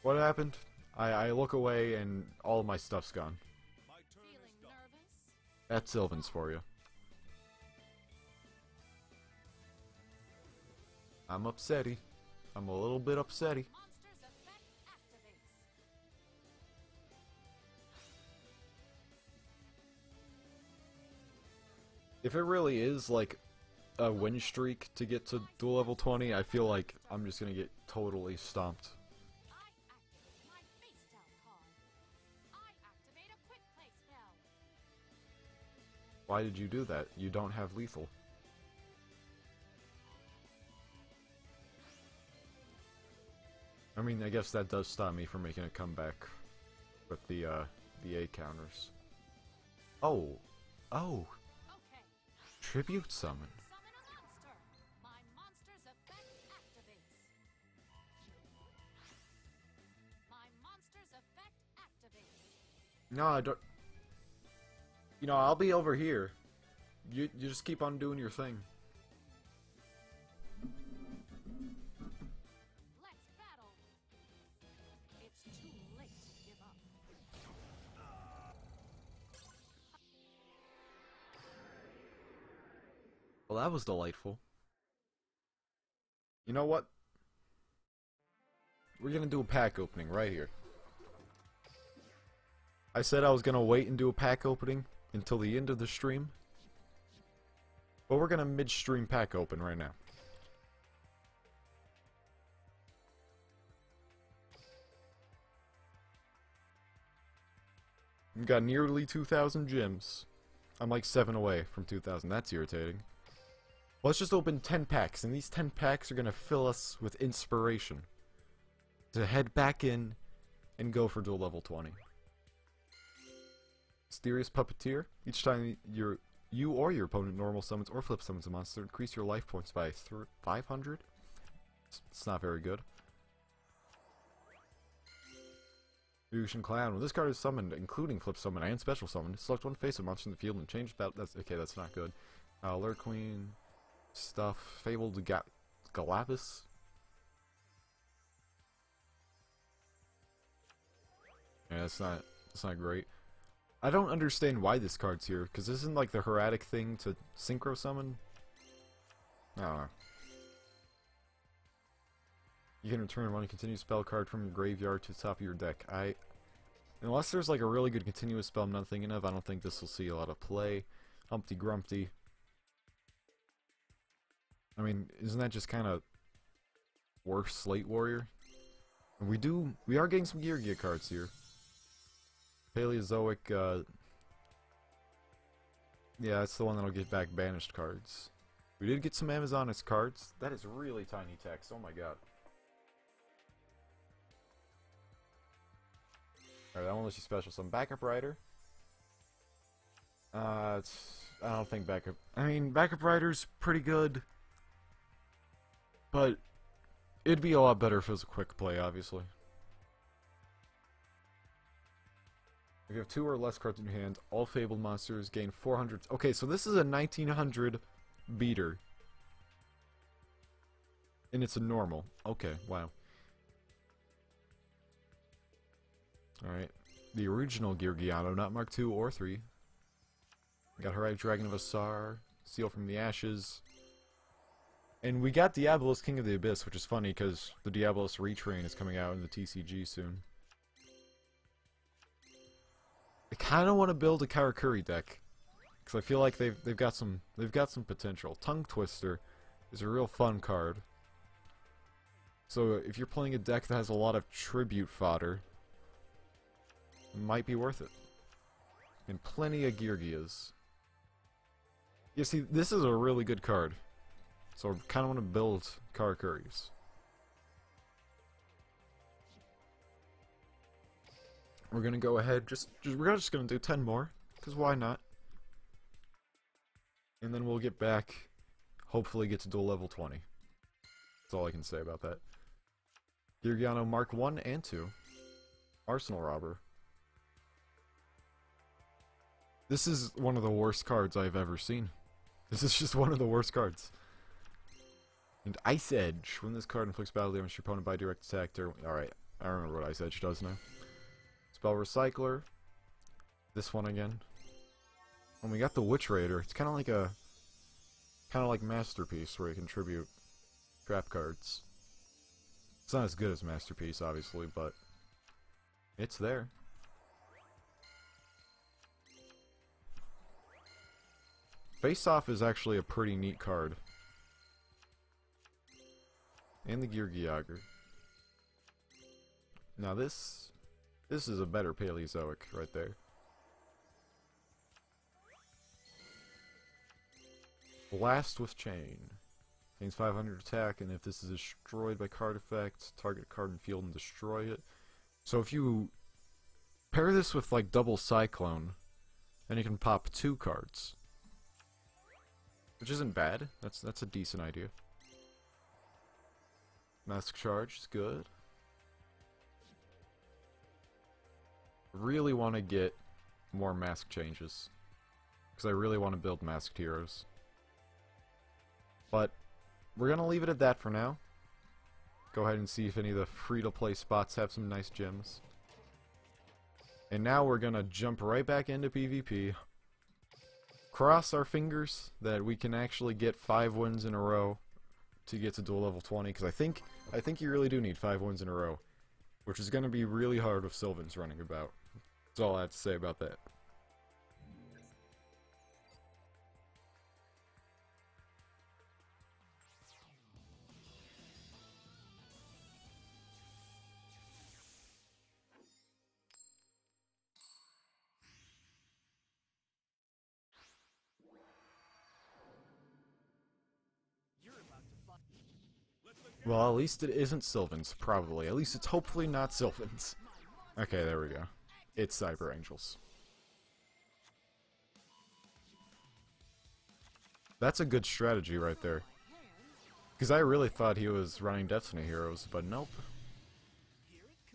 What happened? I look away and all of my stuff's gone. My turn Feeling is done. nervous? That's Sylvans for you. I'm upsetty. I'm a little bit upsetty. Monster's effect activates. If it really is like a win streak to get to duel level 20, I feel like I'm just gonna get totally stomped. I activate my face down card. I activate a quick play spell. Why did you do that? You don't have lethal. I mean, I guess that does stop me from making a comeback with the A counters. Oh. Oh. Okay. Tribute summon. Summon a monster. My monster's effect activates. My monster's effect activates. No, I don't. You know, I'll be over here. You just keep on doing your thing. Let's battle. It's too late to give up. Well, that was delightful. You know what? We're gonna do a pack opening right here. I said I was gonna wait and do a pack opening until the end of the stream. But we're gonna mid-stream pack open right now. We've got nearly 2,000 gems. I'm like 7 away from 2,000. That's irritating. Let's just open 10 packs, and these 10 packs are gonna fill us with inspiration to head back in and go for duel level 20. Mysterious Puppeteer. Each time you or your opponent normal summons or flip summons a monster, increase your life points by 500. It's not very good. Fusion Clown. When this card is summoned, including flip summon and special summon, select one face of monster in the field and change that. That's okay. That's not good. Lure Queen stuff. Fabled Galapis. Yeah, that's not great. I don't understand why this card's here, because isn't like the Heradic thing to synchro summon? I don't know. You can return one continuous spell card from your graveyard to the top of your deck. Unless there's like a really good continuous spell I'm not thinking of, I don't think this will see a lot of play. Humpty Grumpty. I mean, isn't that just kind of worse Slate Warrior? And we are getting some Gear Gear cards here. Paleozoic, yeah, that's the one that'll get back banished cards. We did get some Amazoness cards. That is really tiny text, oh my god. Alright, that one lets you special summon. Backup Rider. I don't think backup... I mean, Backup Rider's pretty good. But it'd be a lot better if it was a quick play, obviously. If you have 2 or less cards in your hand, all fabled monsters gain 400. Okay, so this is a 1900 beater. And it's a normal. Okay, wow. Alright. The original Geargiano, not Mark II or 3. We got Herite Dragon of Asar, Seal from the Ashes. And we got Diabolos King of the Abyss, which is funny because the Diabolos Retrain is coming out in the TCG soon. I kind of want to build a Karakuri deck because I feel like they've got some potential. Tongue Twister is a real fun card. So if you're playing a deck that has a lot of tribute fodder, it might be worth it. And plenty of Geargias. You see, this is a really good card. So I kind of want to build Karakuris. We're going to go ahead, we're just going to do 10 more, because why not? And then we'll get back, hopefully get to duel level 20. That's all I can say about that. Geargiano Mark 1 and 2. Arsenal Robber. This is one of the worst cards I've ever seen. This is just one of the worst cards. And Ice Edge. When this card inflicts battle damage to your opponent by direct attack, alright, I remember what Ice Edge does now. Spell Recycler. This one again. And we got the Witch Raider. It's kind of like Masterpiece, where you contribute trap cards. It's not as good as Masterpiece, obviously, but it's there. Face Off is actually a pretty neat card. And the Geargiager. Now this is a better Paleozoic right there. Blast with Chain. Gains 500 attack, and if this is destroyed by card effect, target card in field and destroy it. So if you pair this with like double Cyclone, then you can pop 2 cards. Which isn't bad. That's a decent idea. Mask Charge is good. Really want to get more mask changes. Because I really want to build masked heroes. But we're going to leave it at that for now. Go ahead and see if any of the free-to-play spots have some nice gems. And now we're going to jump right back into PvP. Cross our fingers that we can actually get 5 wins in a row to get to duel level 20, because I think you really do need 5 wins in a row, which is going to be really hard with Sylvan's running about. That's all I have to say about that. Well, at least it isn't Sylvan's, probably. At least it's hopefully not Sylvan's. Okay, there we go. It's Cyber Angels. That's a good strategy right there. Because I really thought he was running Destiny Heroes, but nope.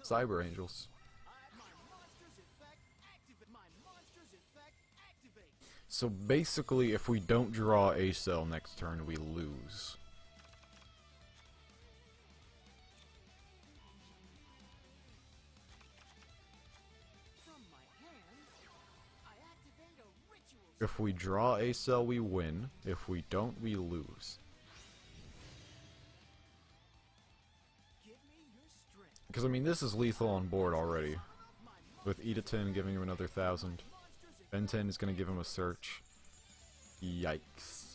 Cyber Angels. So basically, if we don't draw a cell next turn, we lose. If we draw a cell, we win. If we don't, we lose. Because, I mean, this is lethal on board already. With Edatin giving him another 1,000. Ben-10 is going to give him a search. Yikes.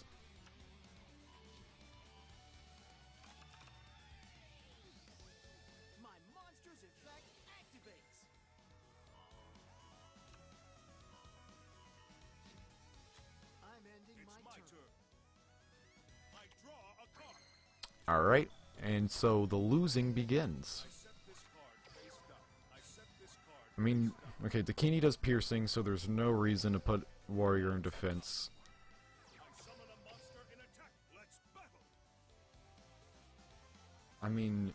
Alright, and so the losing begins. I mean, okay, Dakini does piercing, so there's no reason to put Warrior in defense. I mean,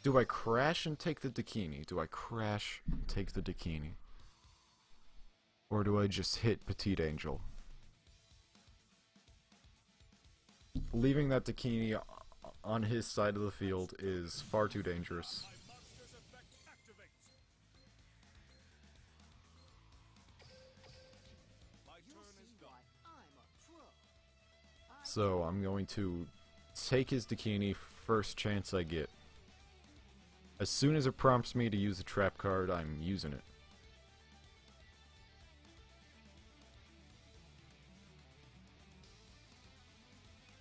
do I crash and take the Dakini? Do I crash and take the Dakini? Or do I just hit Petite Angel? Leaving that Dakini on his side of the field is far too dangerous. My monster's effect activates. My You'll turn is see done. why I'm a pro. So I'm going to take his Dakini first chance I get. As soon as it prompts me to use a trap card, I'm using it.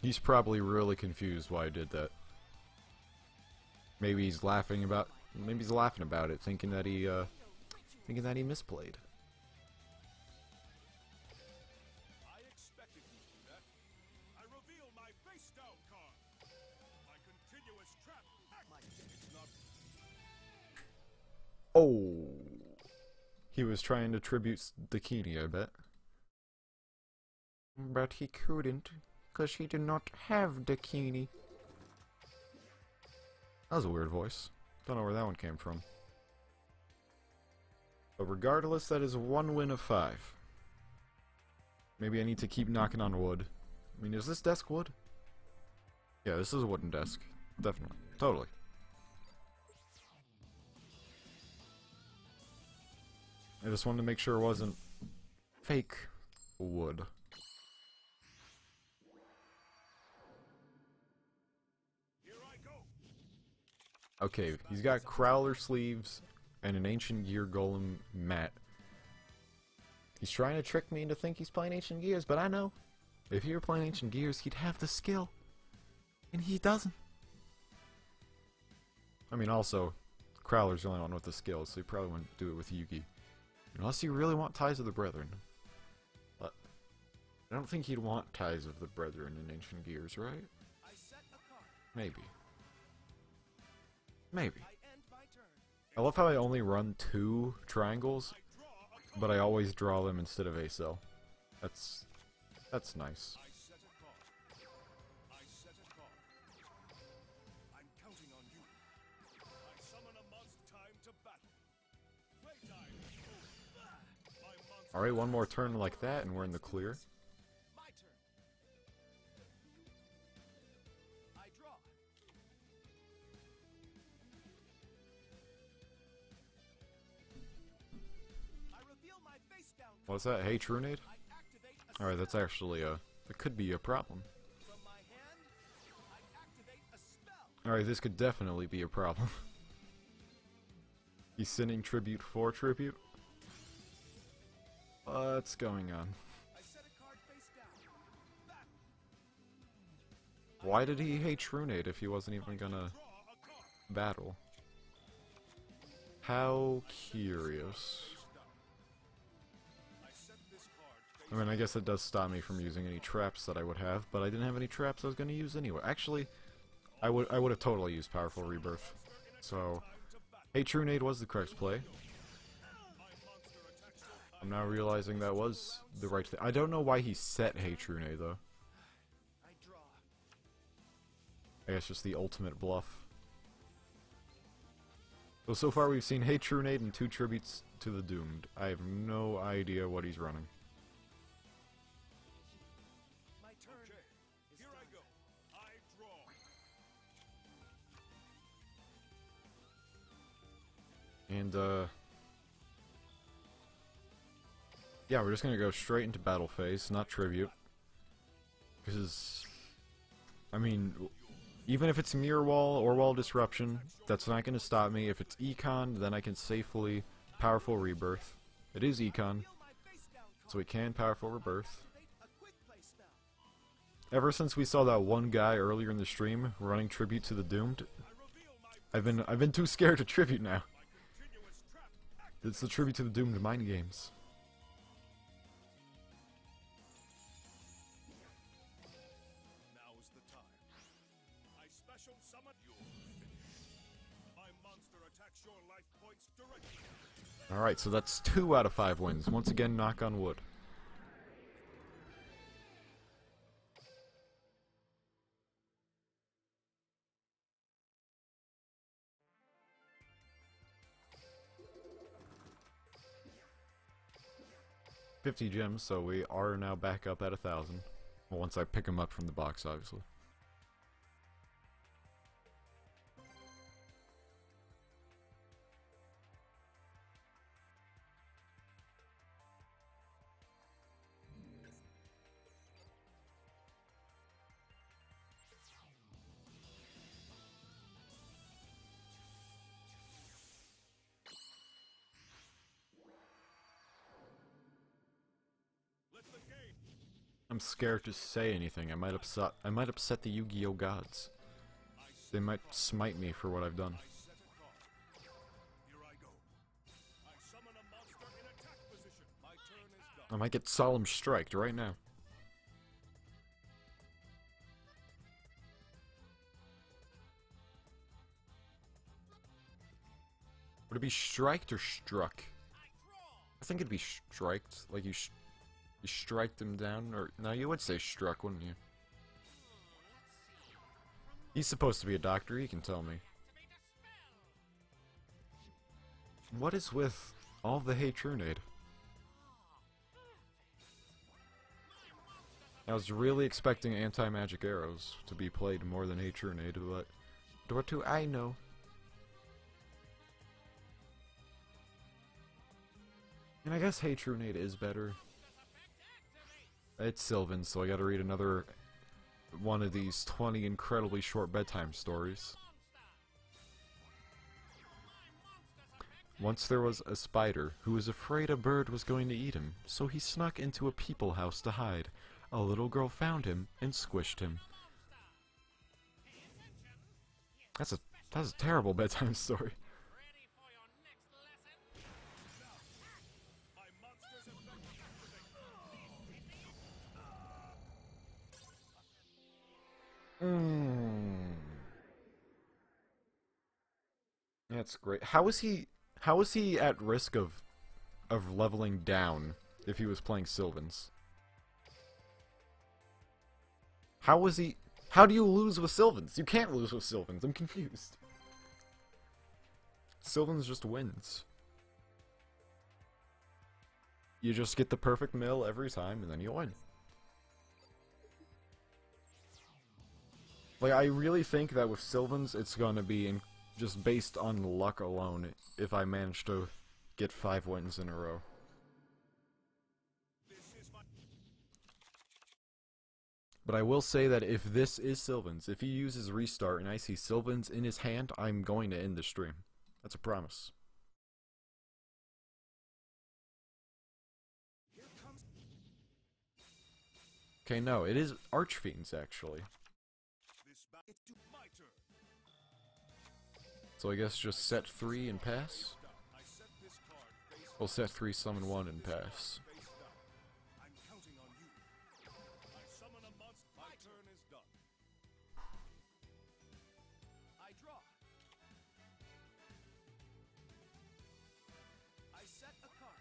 He's probably really confused why I did that. Maybe he's laughing about it, thinking that he misplayed. I expected you to do that. I reveal my face down card. My continuous trap activates. It's not. Oh, he was trying to tribute Dakini, I bet. But he couldn't, because he did not have Dakini. That was a weird voice. Don't know where that one came from. But regardless, that is 1 win of 5. Maybe I need to keep knocking on wood. I mean, is this desk wood? Yeah, this is a wooden desk. Definitely. Totally. I just wanted to make sure it wasn't fake wood. Here I go. Okay, he's got Crowler sleeves and an Ancient Gear Golem mat. He's trying to trick me into think he's playing Ancient Gears, but I know. If he were playing Ancient Gears, he'd have the skill. And he doesn't. I mean, also, Crowler's the only one with the skill, so he probably wouldn't do it with Yugi. Unless you really want Ties of the Brethren. But I don't think he'd want Ties of the Brethren in Ancient Gears, right? I set a card. Maybe. Maybe. I end my turn. I love how I only run 2 triangles, but I always draw them instead of ACL. That's nice. I set a card. I set a card. I'm counting on you. I summon a monster time to battle. Playtime. My monster. Alright, one more turn like that and we're in the clear. My turn. I draw. I reveal my face down card. What's that? Hey, Trunade? I activate a Alright, that's spell. actually that could be a problem. From my hand, I activate a spell. Alright, this could definitely be a problem. He's sending tribute for tribute? What's going on? I set a card face down. Battle. Why did he hate Trunade if he wasn't even gonna Draw a card. battle? How curious. I set this card I mean, I guess it does stop me from using any traps that I would have, but I didn't have any traps I was going to use anyway. Actually, I would have totally used Powerful Rebirth. So, hey, Trunade was the correct play. I'm now realizing that was the right thing. I don't know why he set Hey Trunade, though. I draw. I guess just the ultimate bluff. So far we've seen Hey Trunade and 2 tributes to the Doomed. I have no idea what he's running. My turn. Okay, here I go. I draw. And, yeah, we're just gonna go straight into battle phase, not tribute. Because, I mean, even if it's Mirror Wall or Wall Disruption, that's not gonna stop me. If it's Econ, then I can safely Powerful Rebirth. It is Econ, Reveal my face down card. so we can Powerful Rebirth. Activate a quick play spell. Ever since we saw that one guy earlier in the stream running tribute to the Doomed, I've been too scared to tribute now. Continuous trap. It's the tribute to the Doomed mind games. Now is the time. I special summon you. My monster attacks your life points directly. Alright, so that's 2 out of 5 wins. Once again, knock on wood. 50 gems, so we are now back up at 1,000. Well, once I pick him up from the box, obviously. Let the game. I'm scared to say anything. I might upset the Yu-Gi-Oh gods. They might smite me for what I've done. I set a card. Here I go. I summon a monster in attack position. My turn is done. I might get solemn striked right now. Would it be striked or struck? I think it'd be striked, like you strike them down, or no, you would say struck, wouldn't you? He's supposed to be a doctor, he can tell me. What is with all the Hatrunade? I was really expecting anti-magic arrows to be played more than Hatrunade, but what do I know? And I guess Hatrunade is better. It's Sylvan, so I gotta read another one of these 20 incredibly short bedtime stories. Once there was a spider who was afraid a bird was going to eat him, so he snuck into a people house to hide. A little girl found him and squished him. That's a terrible bedtime story. My monster's effect activate. That's great. How is he at risk of leveling down if he was playing Sylvans? How do you lose with Sylvans? You can't lose with Sylvans. I'm confused. Sylvans just wins. You just get the perfect mill every time and then you win. Like, I really think that with Sylvans, it's gonna be just based on luck alone if I manage to get 5 wins in a row. But I will say that if this is Sylvans, if he uses restart and I see Sylvans in his hand, I'm going to end the stream. That's a promise. Okay, no, it is Archfiends actually. It's my turn. So I guess just set 3 and pass? I set this card face We'll set 3, summon 1 and pass. face down. I'm counting on you. I summon a monster. My turn is done. I draw. I set a card.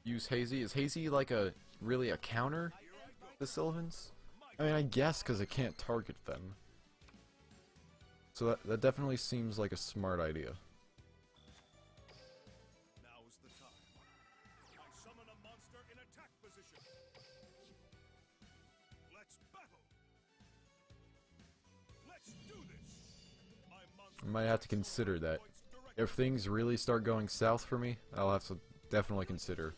Use Hazy. Is Hazy like really a counter to Sylvans? I mean, I guess because it can't target them. So that definitely seems like a smart idea. Now's the time. I summon a monster in attack position. Let's battle. Let's do this. My monster I might have to consider that. points directly. If things really start going south for me, I'll have to definitely consider.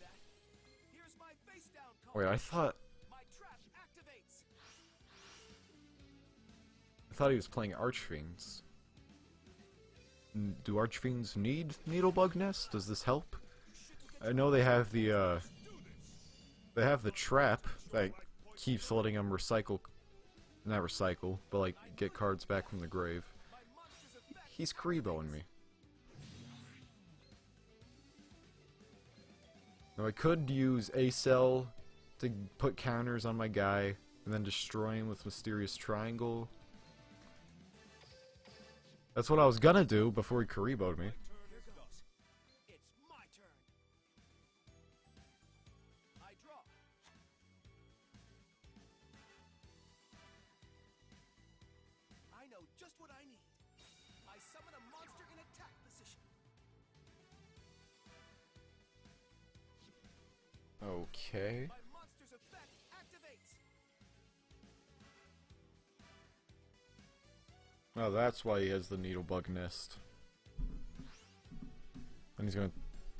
Here's my face down card. Wait, I thought My trap activates. he was playing Archfiends. Do Archfiends need Needlebug Nest? Does this help? I know they have the trap that keeps letting them recycle, not recycle, but like get cards back from the grave. My monster's effect. He's Kariboing me. Now I could use a cell to put counters on my guy and then destroy him with Mysterious Triangle. That's what I was gonna do before he Kariboed me. Here goes. It's my turn. I draw. I know just what I need. I summon a monster in attack position. Okay. My monster's effect activates. Oh, that's why he has the needlebug nest. And he's gonna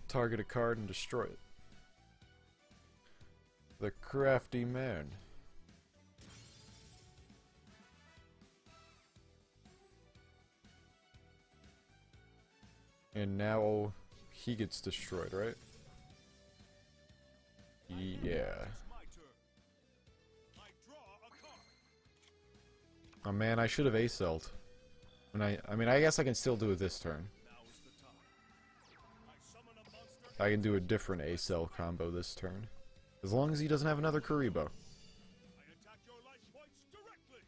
target a card and destroy it. The crafty man. And now he gets destroyed, right? Yeah. It's my turn. I draw a card. Oh man, I should have A-celled. And I mean, I guess I can still do it this turn. Now is the time. I summon a monster. I can do a different A-cell combo this turn. As long as he doesn't have another Kuribo. I attack your life points directly.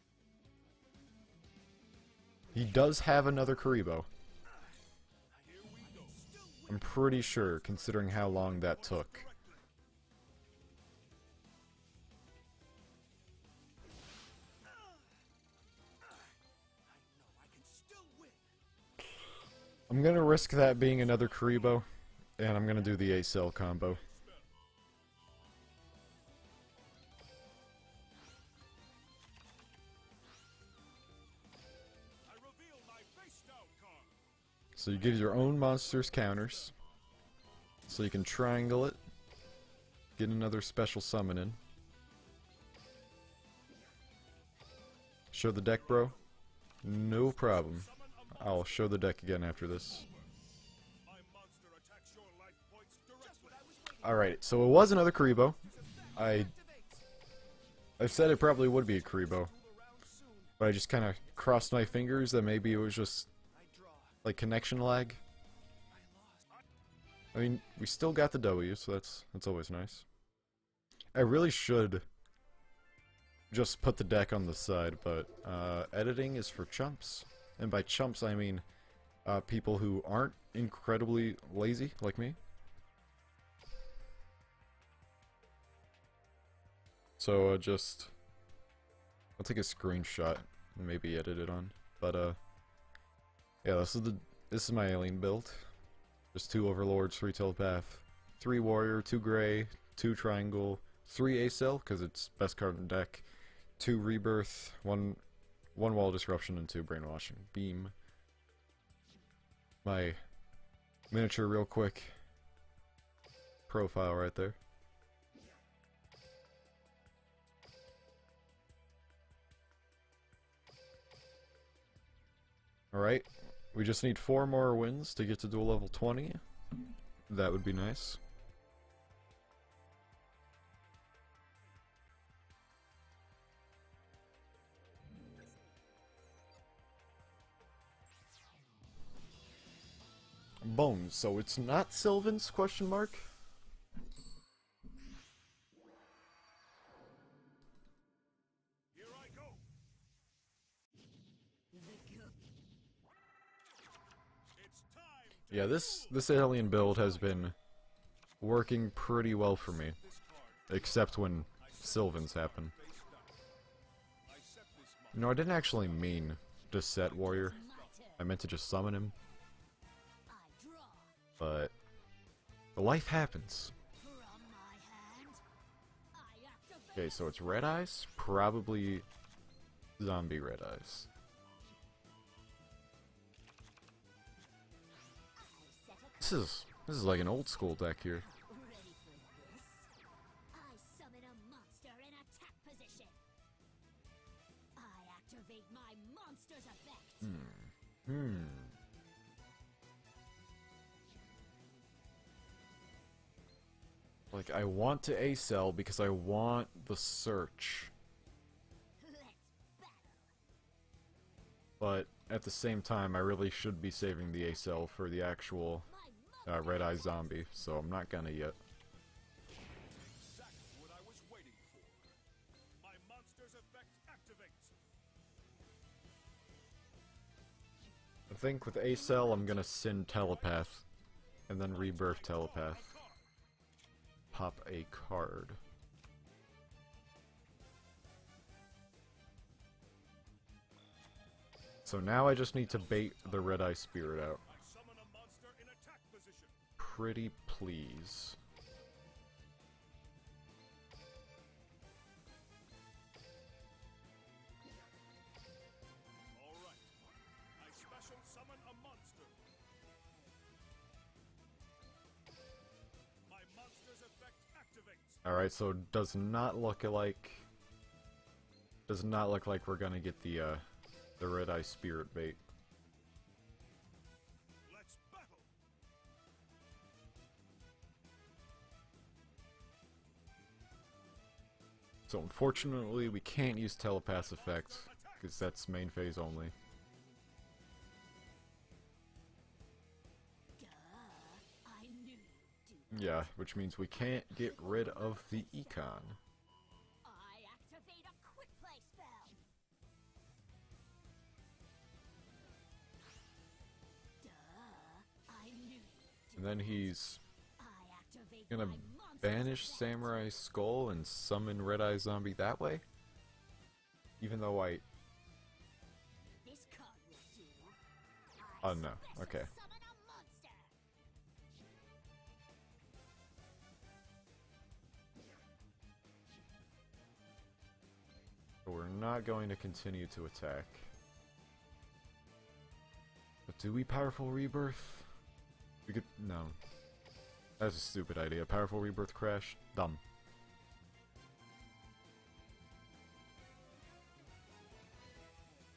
He does have another Kuribo. Here we go. I'm pretty sure, considering how long that took. I know I can still win. I'm gonna risk that being another Kuribo, and I'm gonna do the A-cell combo. I reveal my face down card. So you give your own monsters counters, so you can triangle it, get another special summon in. Show the deck, bro? No problem. I'll show the deck again after this. My monster attacks your life points directly. Alright, so it was another Kuribo. I've said it probably would be a Kuribo, but I just kind of crossed my fingers that maybe it was just I draw. like connection lag. I lost. I mean, we still got the W, so that's always nice. I really should just put the deck on the side, but editing is for chumps. And by chumps, I mean people who aren't incredibly lazy, like me. So I'll take a screenshot and maybe edit it on. But yeah, this is my alien build. Just 2 overlords, 3 telepath, 3 warrior, 2 gray, 2 triangle, 3 A-cell because it's best card in the deck, 2 rebirth, 1 wall disruption, and 2 brainwashing beam. My miniature real quick profile right there. Alright, we just need 4 more wins to get to duel level 20. That would be nice. Bones, so it's not Sylvan's question mark? Here I go. It's time. Yeah, this alien build has been working pretty well for me. This card Except when Sylvans happen. face down. I set this You know, I didn't actually mean to set Warrior. My turn. I meant to just summon him, I draw. but life happens. From my hand. I activate. Okay, so it's Red Eyes? Probably Zombie Red Eyes. I set a This is like an old school deck here. Ready for this? I summon a monster in attack position. I activate my monster's effect. Like, I want to A-cell because I want the search. Let's battle. But at the same time, I really should be saving the A-cell for the actual My monster Red Eye Zombie, so I'm not gonna yet. exactly what I was waiting for. My monster's effect activates. I think with A-cell, I'm gonna send Telepath, and then Rebirth Telepath. Pop a card. So now I just need to bait the Red Eye Spirit out. I summon a monster in attack position. Pretty please. Alright, so it does not look like we're gonna get the Red Eye Spirit bait. Let's battle. So unfortunately, we can't use Telepath Effect, because that's main phase only. Duh. I knew you'd do. Yeah, which means we can't get rid of the Econ. I activate a quick play spell. Duh. I knew you'd do. And then he's I activate gonna my monster's banish effect. Samurai Skull and summon Red Eye Zombie that way? Even though I... This card will do. Oh I no, special okay. summon a monster. We're not going to continue to attack. But do we Powerful Rebirth? We could... no. That's a stupid idea. Powerful Rebirth crash? Dumb.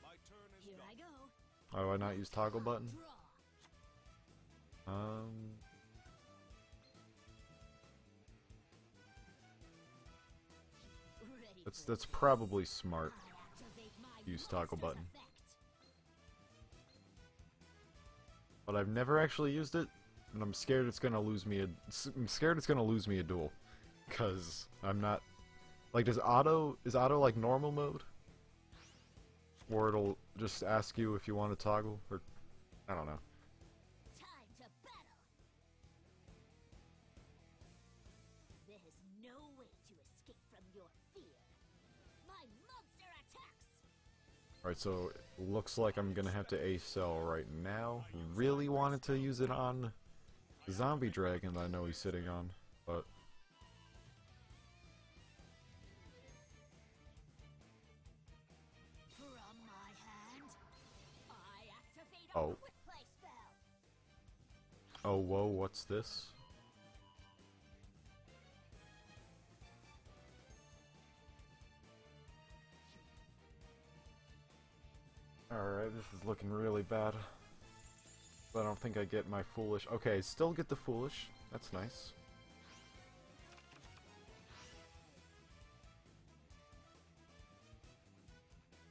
My turn is Here done. I go. Why do I not use toggle button? Draw. Ready for That's this. probably smart. I activate my Use toggle monster's button. effect. But I've never actually used it, and I'm scared it's gonna lose me a duel. Cause I'm not like is auto like normal mode? Or it'll just ask you if you want to toggle, or I don't know. Time to battle. There is no way to escape from your fear. My monster attacks. Alright, so it looks like I'm gonna have to A-cell right now. Really wanted to use it on the zombie dragon that I know he's sitting on, but From my hand, I activate a Oh. quick play spell. oh whoa, what's this? Alright, this is looking really bad. But I don't think I get my foolish. Okay, still get the foolish. That's nice.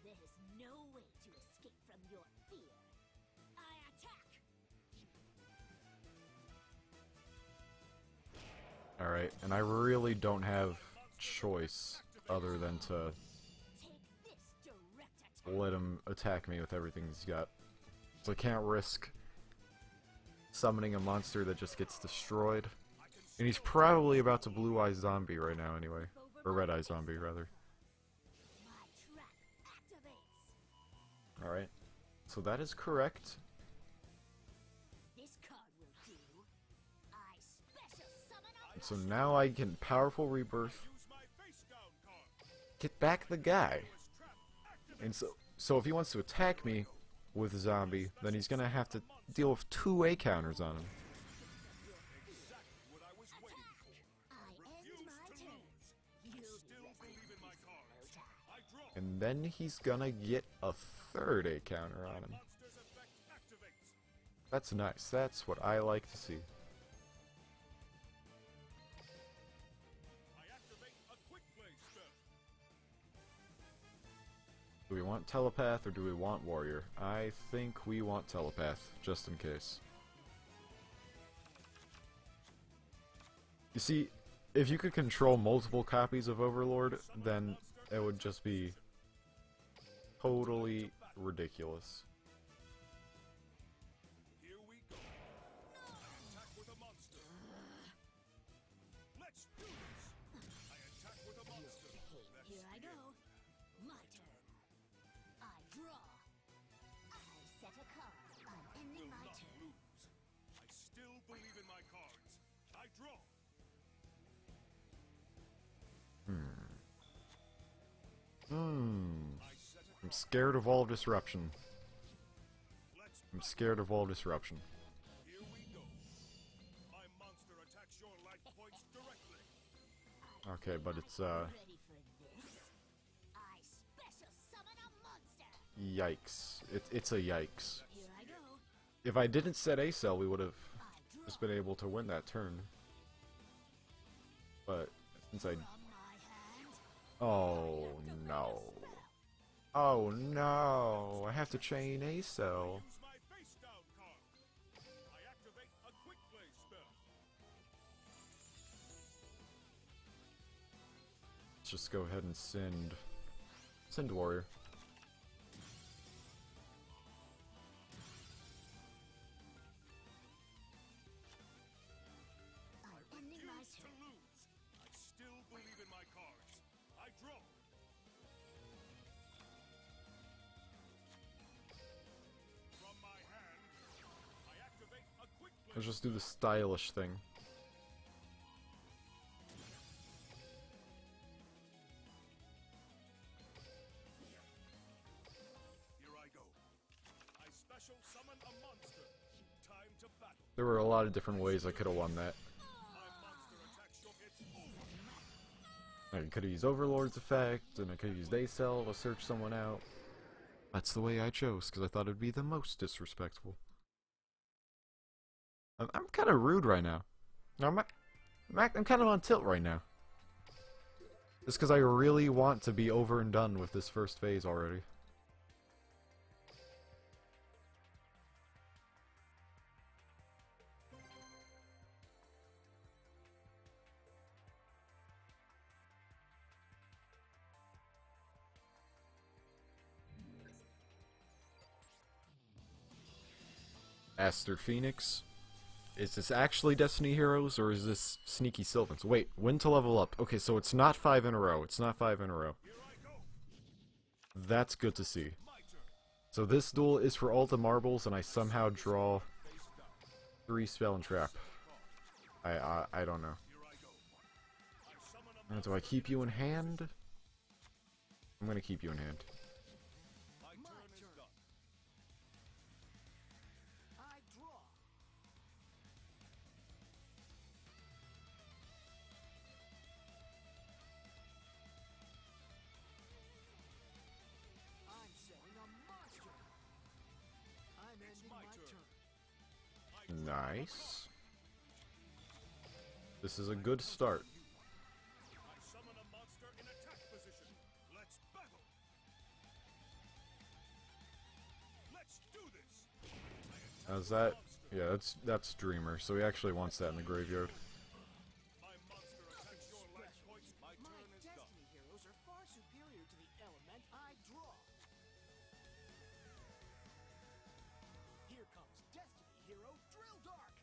There is no way to escape from your fear. I attack. Alright, and I really don't have choice other than to Take this direct attack. let him attack me with everything he's got. So I can't risk summoning a monster that just gets destroyed. And he's probably about to Blue Eye Zombie right now anyway. Or Red Eye Zombie, rather. My trap activates. Alright. So that is correct. This card will do. I special summon a And so now I can Powerful Rebirth, Use my face down card. get back the guy. This trap activate. And so if he wants to attack me with Zombie, then he's gonna have to deal with 2 A counters on him. Exactly what I was waiting for. I end Refuse my to turn. lose. You'll Still be believe in my cards. I draw. And then he's gonna get a 3rd A counter on him. Monster's effect activates. That's nice. That's what I like to see. I activate a quick play spell. Do we want Telepath or do we want Warrior? I think we want Telepath, just in case. You see, if you could control multiple copies of Overlord, then it would just be totally ridiculous. Here we go. I attack with a monster. Let's do this. I attack with a monster. Let's Here I begin. go. My turn. I draw. I set a card. I'm ending Will my not turn. lose. I still believe in my cards. I draw. I set a I'm card. scared of all disruption. Let's I'm scared of all disruption. Here we go. My monster attacks your life points directly. I Okay, but it's Ready for this? I special summon a monster. yikes. It's a yikes. Here I go. If I didn't set A cell, we would have I draw just been able to win that turn. But since I from my hand. oh no. Oh no, I have to chain A cell. Use my face down card. I activate a quick play spell. Let's just go ahead and send warrior. I'm ending my Refuse to turn. lose. I still believe in my cards. I draw. From my hand, I activate a quick play. Let's just do the stylish thing. Here I go. I special summon a monster. Time to battle. There were a lot of different ways I could have won that. My monster attack shall get over. I could have used Overlord's effect, and I could have used A cell to search someone out. That's the way I chose, because I thought it'd be the most disrespectful. I'm kind of rude right now. I'm kind of on tilt right now. Just because I really want to be over and done with this first phase already. Aster Phoenix. Is this actually Destiny Heroes, or is this Sneaky Sylvans? Wait, when to level up? Okay, so it's not 5 in a row. It's not 5 in a row. Here I go. That's good to see. My turn. So this duel is for all the marbles, and I somehow draw Face down. 3 spell and trap. I don't know. Here I go. I summon a Do I keep you in hand? I'm gonna keep you in hand. My turn is done. I draw. I'm setting a monster. I'm It's ending my my turn. turn. Nice. This is a good start. I summon a monster in attack position. Let's battle. Let's do this. I How's attack that? the monster. Yeah, that's Dreamer, so he actually wants that in the graveyard. My monster attacks your life points. My My turn is done. destiny heroes are far superior to the element I draw. Here comes destiny hero Drill Dark.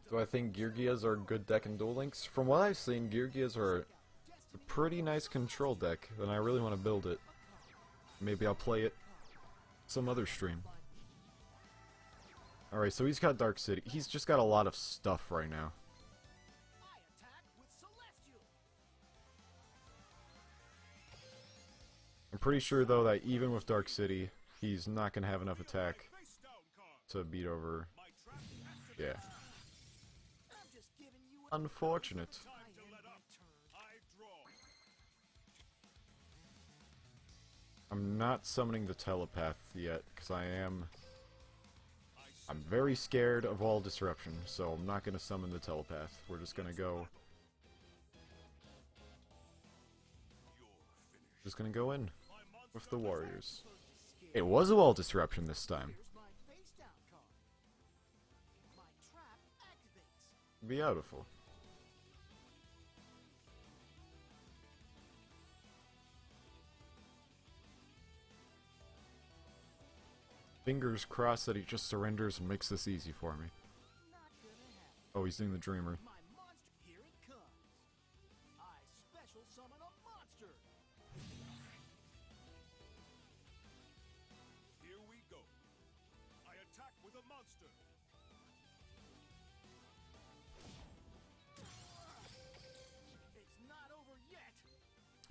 Do I think Geargias are a good deck in Duel Links? From what I've seen, Geargias are a pretty nice control deck, and I really want to build it. Maybe I'll play it some other stream. Alright, so he's got Dark City. He's just got a lot of stuff right now. I attack with Celestial. I'm pretty sure, though, that even with Dark City, he's not going to have enough attack Face down card. to beat over... My trap activates. Yeah. I'm just giving you Unfortunate. Time to let up. I draw. I'm not summoning the Telepath yet, because I'm very scared of all disruption, so I'm not going to summon the Telepath. We're just going to go... Just going to go in with the Warriors. It was a wall disruption this time. Here's my face down card. My trap activates. Beautiful. Fingers crossed that he just surrenders and makes this easy for me. Not gonna happen. Oh, he's doing the Dreamer. My monster, here it comes. I special summon a monster. Here we go. I attack with a monster. It's not over yet.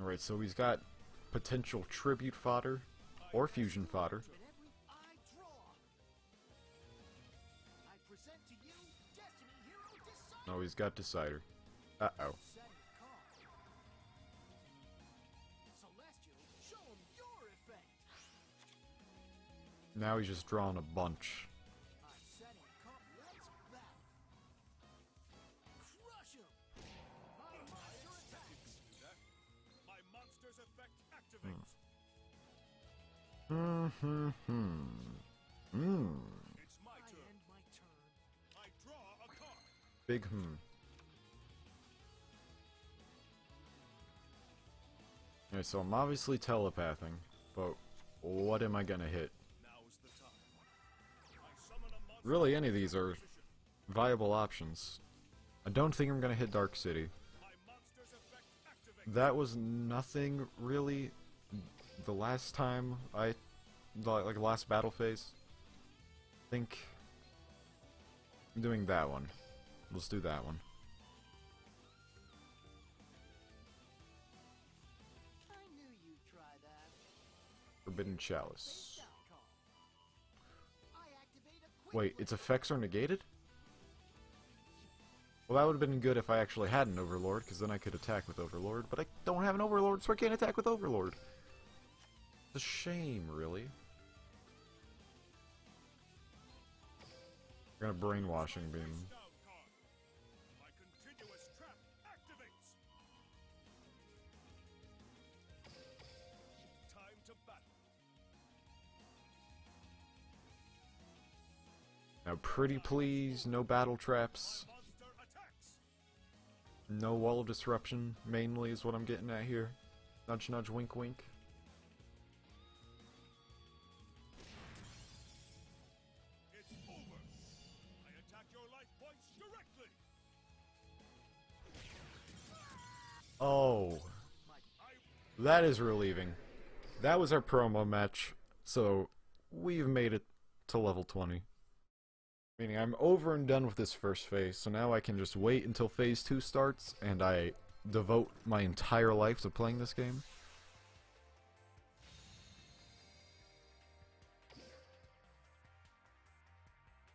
Alright, so he's got potential tribute fodder or fusion fodder. And every I draw. I present to you Destiny Hero Oh, he's got Decider. Uh-oh. Setting card. Celestial, show him your effect. Now he's just drawing a bunch. I'm setting card. Let's battle. Crush him. My monster attacks. Do that. My monster's effect activates. It's my I turn. end my turn. I draw a card. Big Okay, so I'm obviously telepathing, but what am I gonna hit? Now's the time. I summon a monster. Really, any of these are viable options. I don't think I'm gonna hit Dark City. My monster's effect activates. That was nothing really. The last time like the last battle phase. I think I'm doing that one. Let's do that one. I knew you'd try that. Forbidden Face Chalice. down card. I activate a quick Wait, blade. its effects are negated? Well, that would have been good if I actually had an Overlord, because then I could attack with Overlord, but I don't have an Overlord, so I can't attack with Overlord. It's a shame, really. We're gonna Brainwashing Beam. Face down card. My continuous trap activates. Time to battle. Now, pretty please, no battle traps. Monster attacks. No wall of disruption, mainly, is what I'm getting at here. Nudge, nudge, wink, wink. It's over. I attack your life points directly. Oh, that is relieving. That was our promo match, so we've made it to level 20. Meaning I'm over and done with this first phase, so now I can just wait until phase 2 starts, and I devote my entire life to playing this game.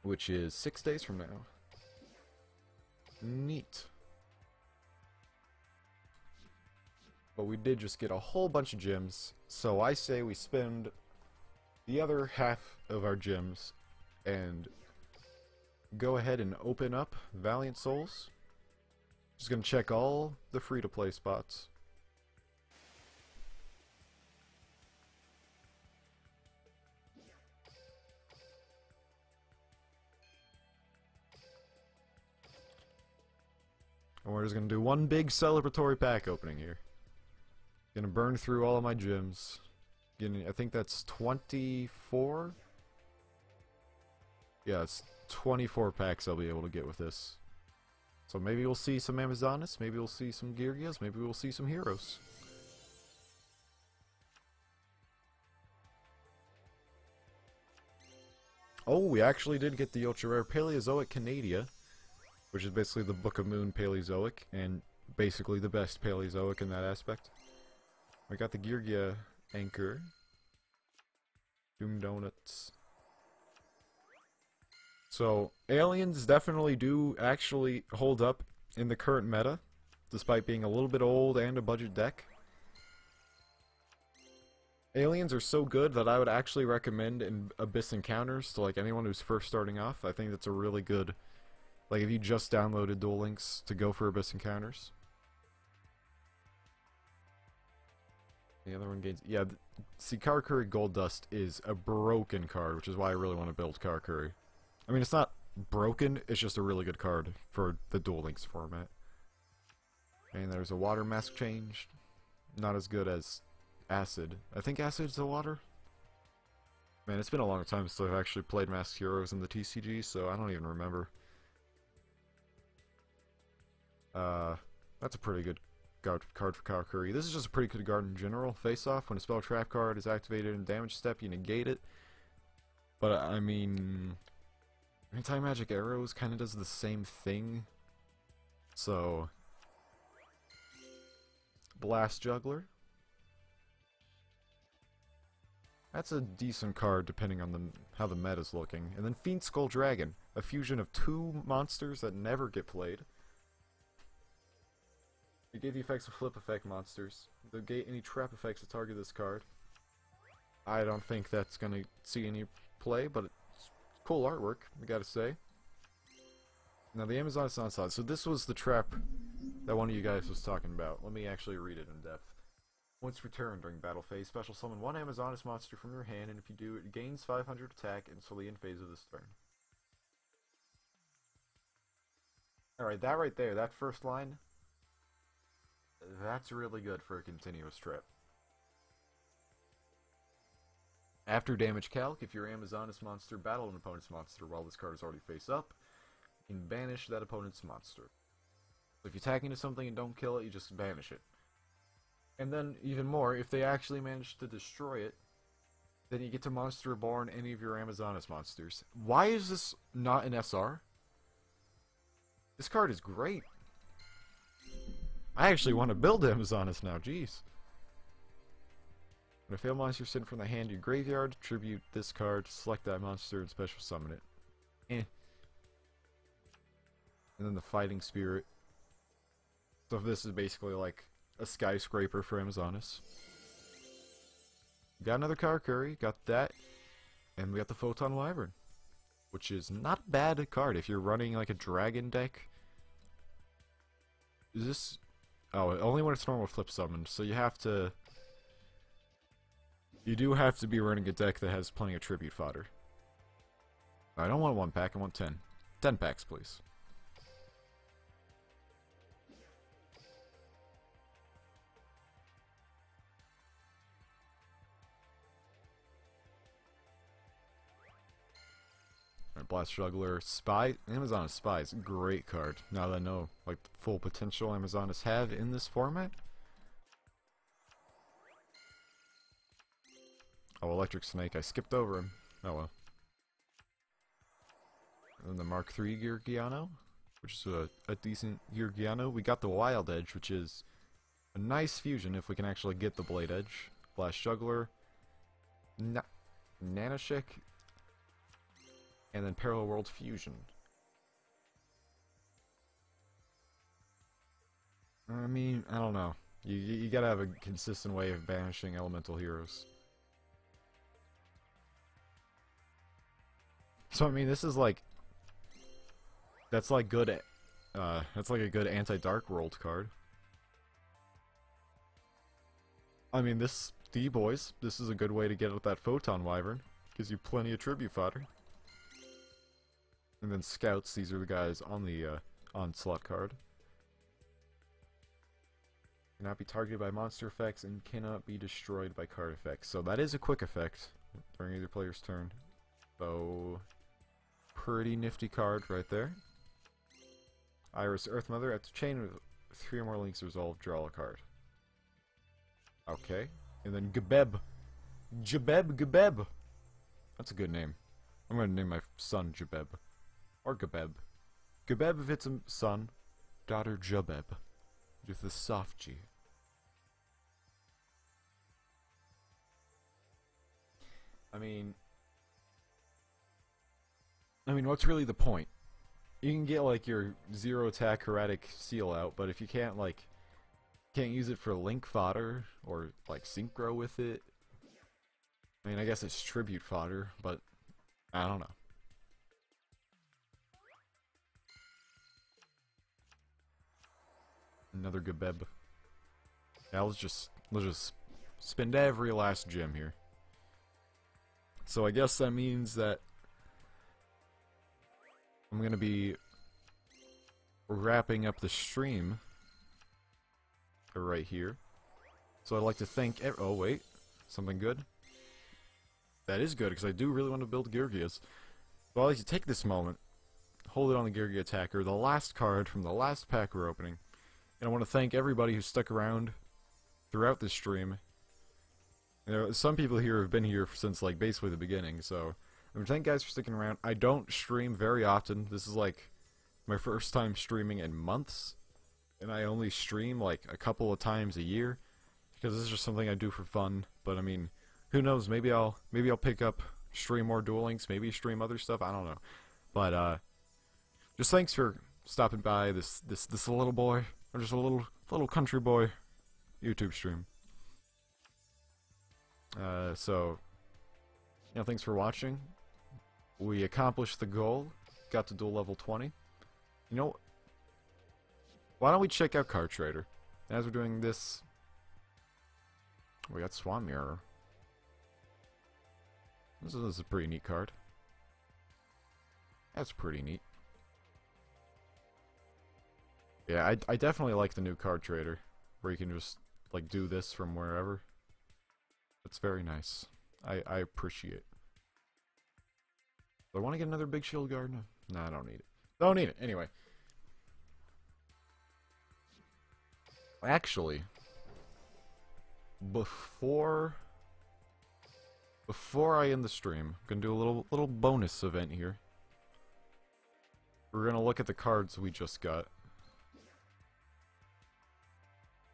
Which is 6 days from now. Neat. But we did just get a whole bunch of gems, so I say we spend the other half of our gems and go ahead and open up Valiant Souls. Just gonna check all the free-to-play spots. And we're just gonna do one big celebratory pack opening here. Gonna burn through all of my gems. Getting, I think that's 24? Yeah, it's 24 packs I'll be able to get with this. So maybe we'll see some Amazonas, maybe we'll see some Girgias, maybe we'll see some heroes. Oh, we actually did get the ultra rare Paleozoic Canadia, which is basically the Book of Moon Paleozoic, and basically the best Paleozoic in that aspect. We got the Girgia Anchor. Doom Donuts. So, aliens definitely do actually hold up in the current meta, despite being a little bit old and a budget deck. Aliens are so good that I would actually recommend in Abyss Encounters to like anyone who's first starting off. I think that's a really good, like if you just downloaded Duel Links, to go for Abyss Encounters. The other one gains, yeah, see, Karakuri Gold Dust is a broken card, which is why I really want to build Karakuri. I mean, it's not broken, it's just a really good card for the Duel Links format. And there's a water mask change. Not as good as Acid. I think Acid's the water? Man, it's been a long time since I've actually played Masked Heroes in the TCG, so I don't even remember. That's a pretty good card for Karakuri. This is just a pretty good card in general. Face Off, when a spell trap card is activated in damage step, you negate it. But, I mean, Anti-Magic Arrows kind of does the same thing. So, Blast Juggler. That's a decent card depending on how the meta's looking. And then Fiend Skull Dragon, a fusion of two monsters that never get played. Negate the effects of flip effect monsters. Negate any trap effects that target this card. I don't think that's gonna see any play, but it's cool artwork, I gotta say. Now the Amazon is on. So this was the trap that one of you guys was talking about. Let me actually read it in depth. Once returned during battle phase, special summon one Amazoness monster from your hand, and if you do, it gains 500 attack until in phase of this turn. Alright, that right there, that first line, that's really good for a continuous trap. After damage calc, if your Amazoness monster battle an opponent's monster while this card is already face up, you can banish that opponent's monster. If you attack into something and don't kill it, you just banish it. And then, even more, if they actually manage to destroy it, then you get to Monster Reborn any of your Amazoness monsters. Why is this not an SR? This card is great. I actually want to build Amazoness now, jeez. When a failed monster is sent from the hand to your graveyard, tribute this card, select that monster, and special summon it. And then the Fighting Spirit. So this is basically like a skyscraper for Amazoness. Got another Karakuri, got that, and we got the Photon Wyvern, which is not a bad card if you're running like a dragon deck. Is this... Oh, only when it's normal flip summoned, so you have to... You do have to be running a deck that has plenty of tribute fodder. I don't want 1 pack, I want 10. 10 packs, please. Blast Juggler, Spy, Amazoness Spy is a great card. Now that I know like the full potential Amazoness have in this format. Oh, Electric Snake, I skipped over him. Oh well. And then the Mark III Geargiano, which is a decent Geargiano. We got the Wild Edge, which is a nice fusion if we can actually get the Blade Edge. Blast Juggler, Nanoshik, and then Parallel World Fusion. I mean, I don't know. You gotta have a consistent way of banishing elemental heroes. So I mean, this is like... That's like good... that's like a good anti-Dark World card. I mean, this... D-Boys, this is a good way to get out that Photon Wyvern. Gives you plenty of tribute fodder. And then Scouts, these are the guys on the Onslaught card. Cannot be targeted by monster effects and cannot be destroyed by card effects. So that is a quick effect during either player's turn. So, pretty nifty card right there. Iris Earth Mother, after chain with 3 or more links resolved, draw a card. Okay. And then Gebeb. Gebeb. That's a good name. I'm gonna name my son Gebeb. Or Gebeb. Gebeb if it's a son. Daughter Jabeb. With the soft G. I mean, what's really the point? You can get like your 0 attack Heretic Seal out, but if you can't use it for link fodder or like synchro with it, I mean, I guess it's tribute fodder, but I don't know. Another Gebeb. Yeah, let's just spend every last gem here. So I guess that means that I'm gonna be wrapping up the stream right here. So I'd like to thank oh wait, something good? That is good, because I do really want to build Geargias. So I'd like to take this moment, hold it on the Geargia Attacker, the last card from the last pack we're opening. And I want to thank everybody who stuck around throughout this stream. You know, some people here have been here since like basically the beginning, so I mean, thank you guys for sticking around. I don't stream very often. This is like my first time streaming in months, and I only stream like a couple of times a year because this is just something I do for fun. But I mean, who knows? Maybe I'll pick up stream more duelings. Maybe stream other stuff. I don't know. But just thanks for stopping by this little boy, or just a little country boy YouTube stream. So, you know, thanks for watching. We accomplished the goal. Got to duel level 20. You know, why don't we check out Card Trader? As we're doing this, we got Swan Mirror. This is a pretty neat card. That's pretty neat. Yeah, I definitely like the new Card Trader, where you can just, like, do this from wherever. It's very nice. I appreciate it. Do I want to get another big shield guard? No, I don't need it. Don't need it. Anyway. Actually, before I end the stream, I'm gonna do a little bonus event here. We're gonna look at the cards we just got.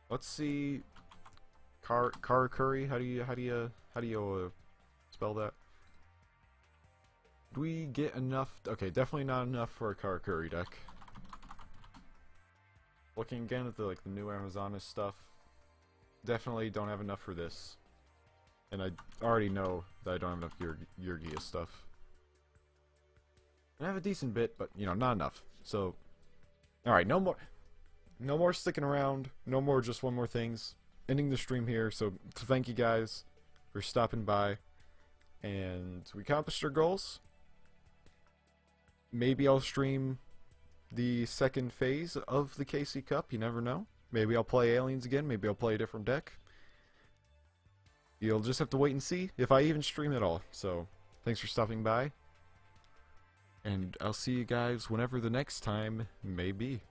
Let's see. Curry. How do you spell that? Do we get enough? Okay, definitely not enough for a Curry deck. Looking again at the new Amazonas stuff, definitely don't have enough for this. And I already know that I don't have enough Yurgia stuff. I have a decent bit, but you know, not enough. So, all right, no more sticking around. No more just one more things. Ending the stream here. So thank you guys for stopping by, and we accomplished our goals. Maybe I'll stream the second phase of the KC Cup. You never know. Maybe I'll play Aliens again. Maybe I'll play a different deck. You'll just have to wait and see if I even stream at all. So, thanks for stopping by. And I'll see you guys whenever the next time may be.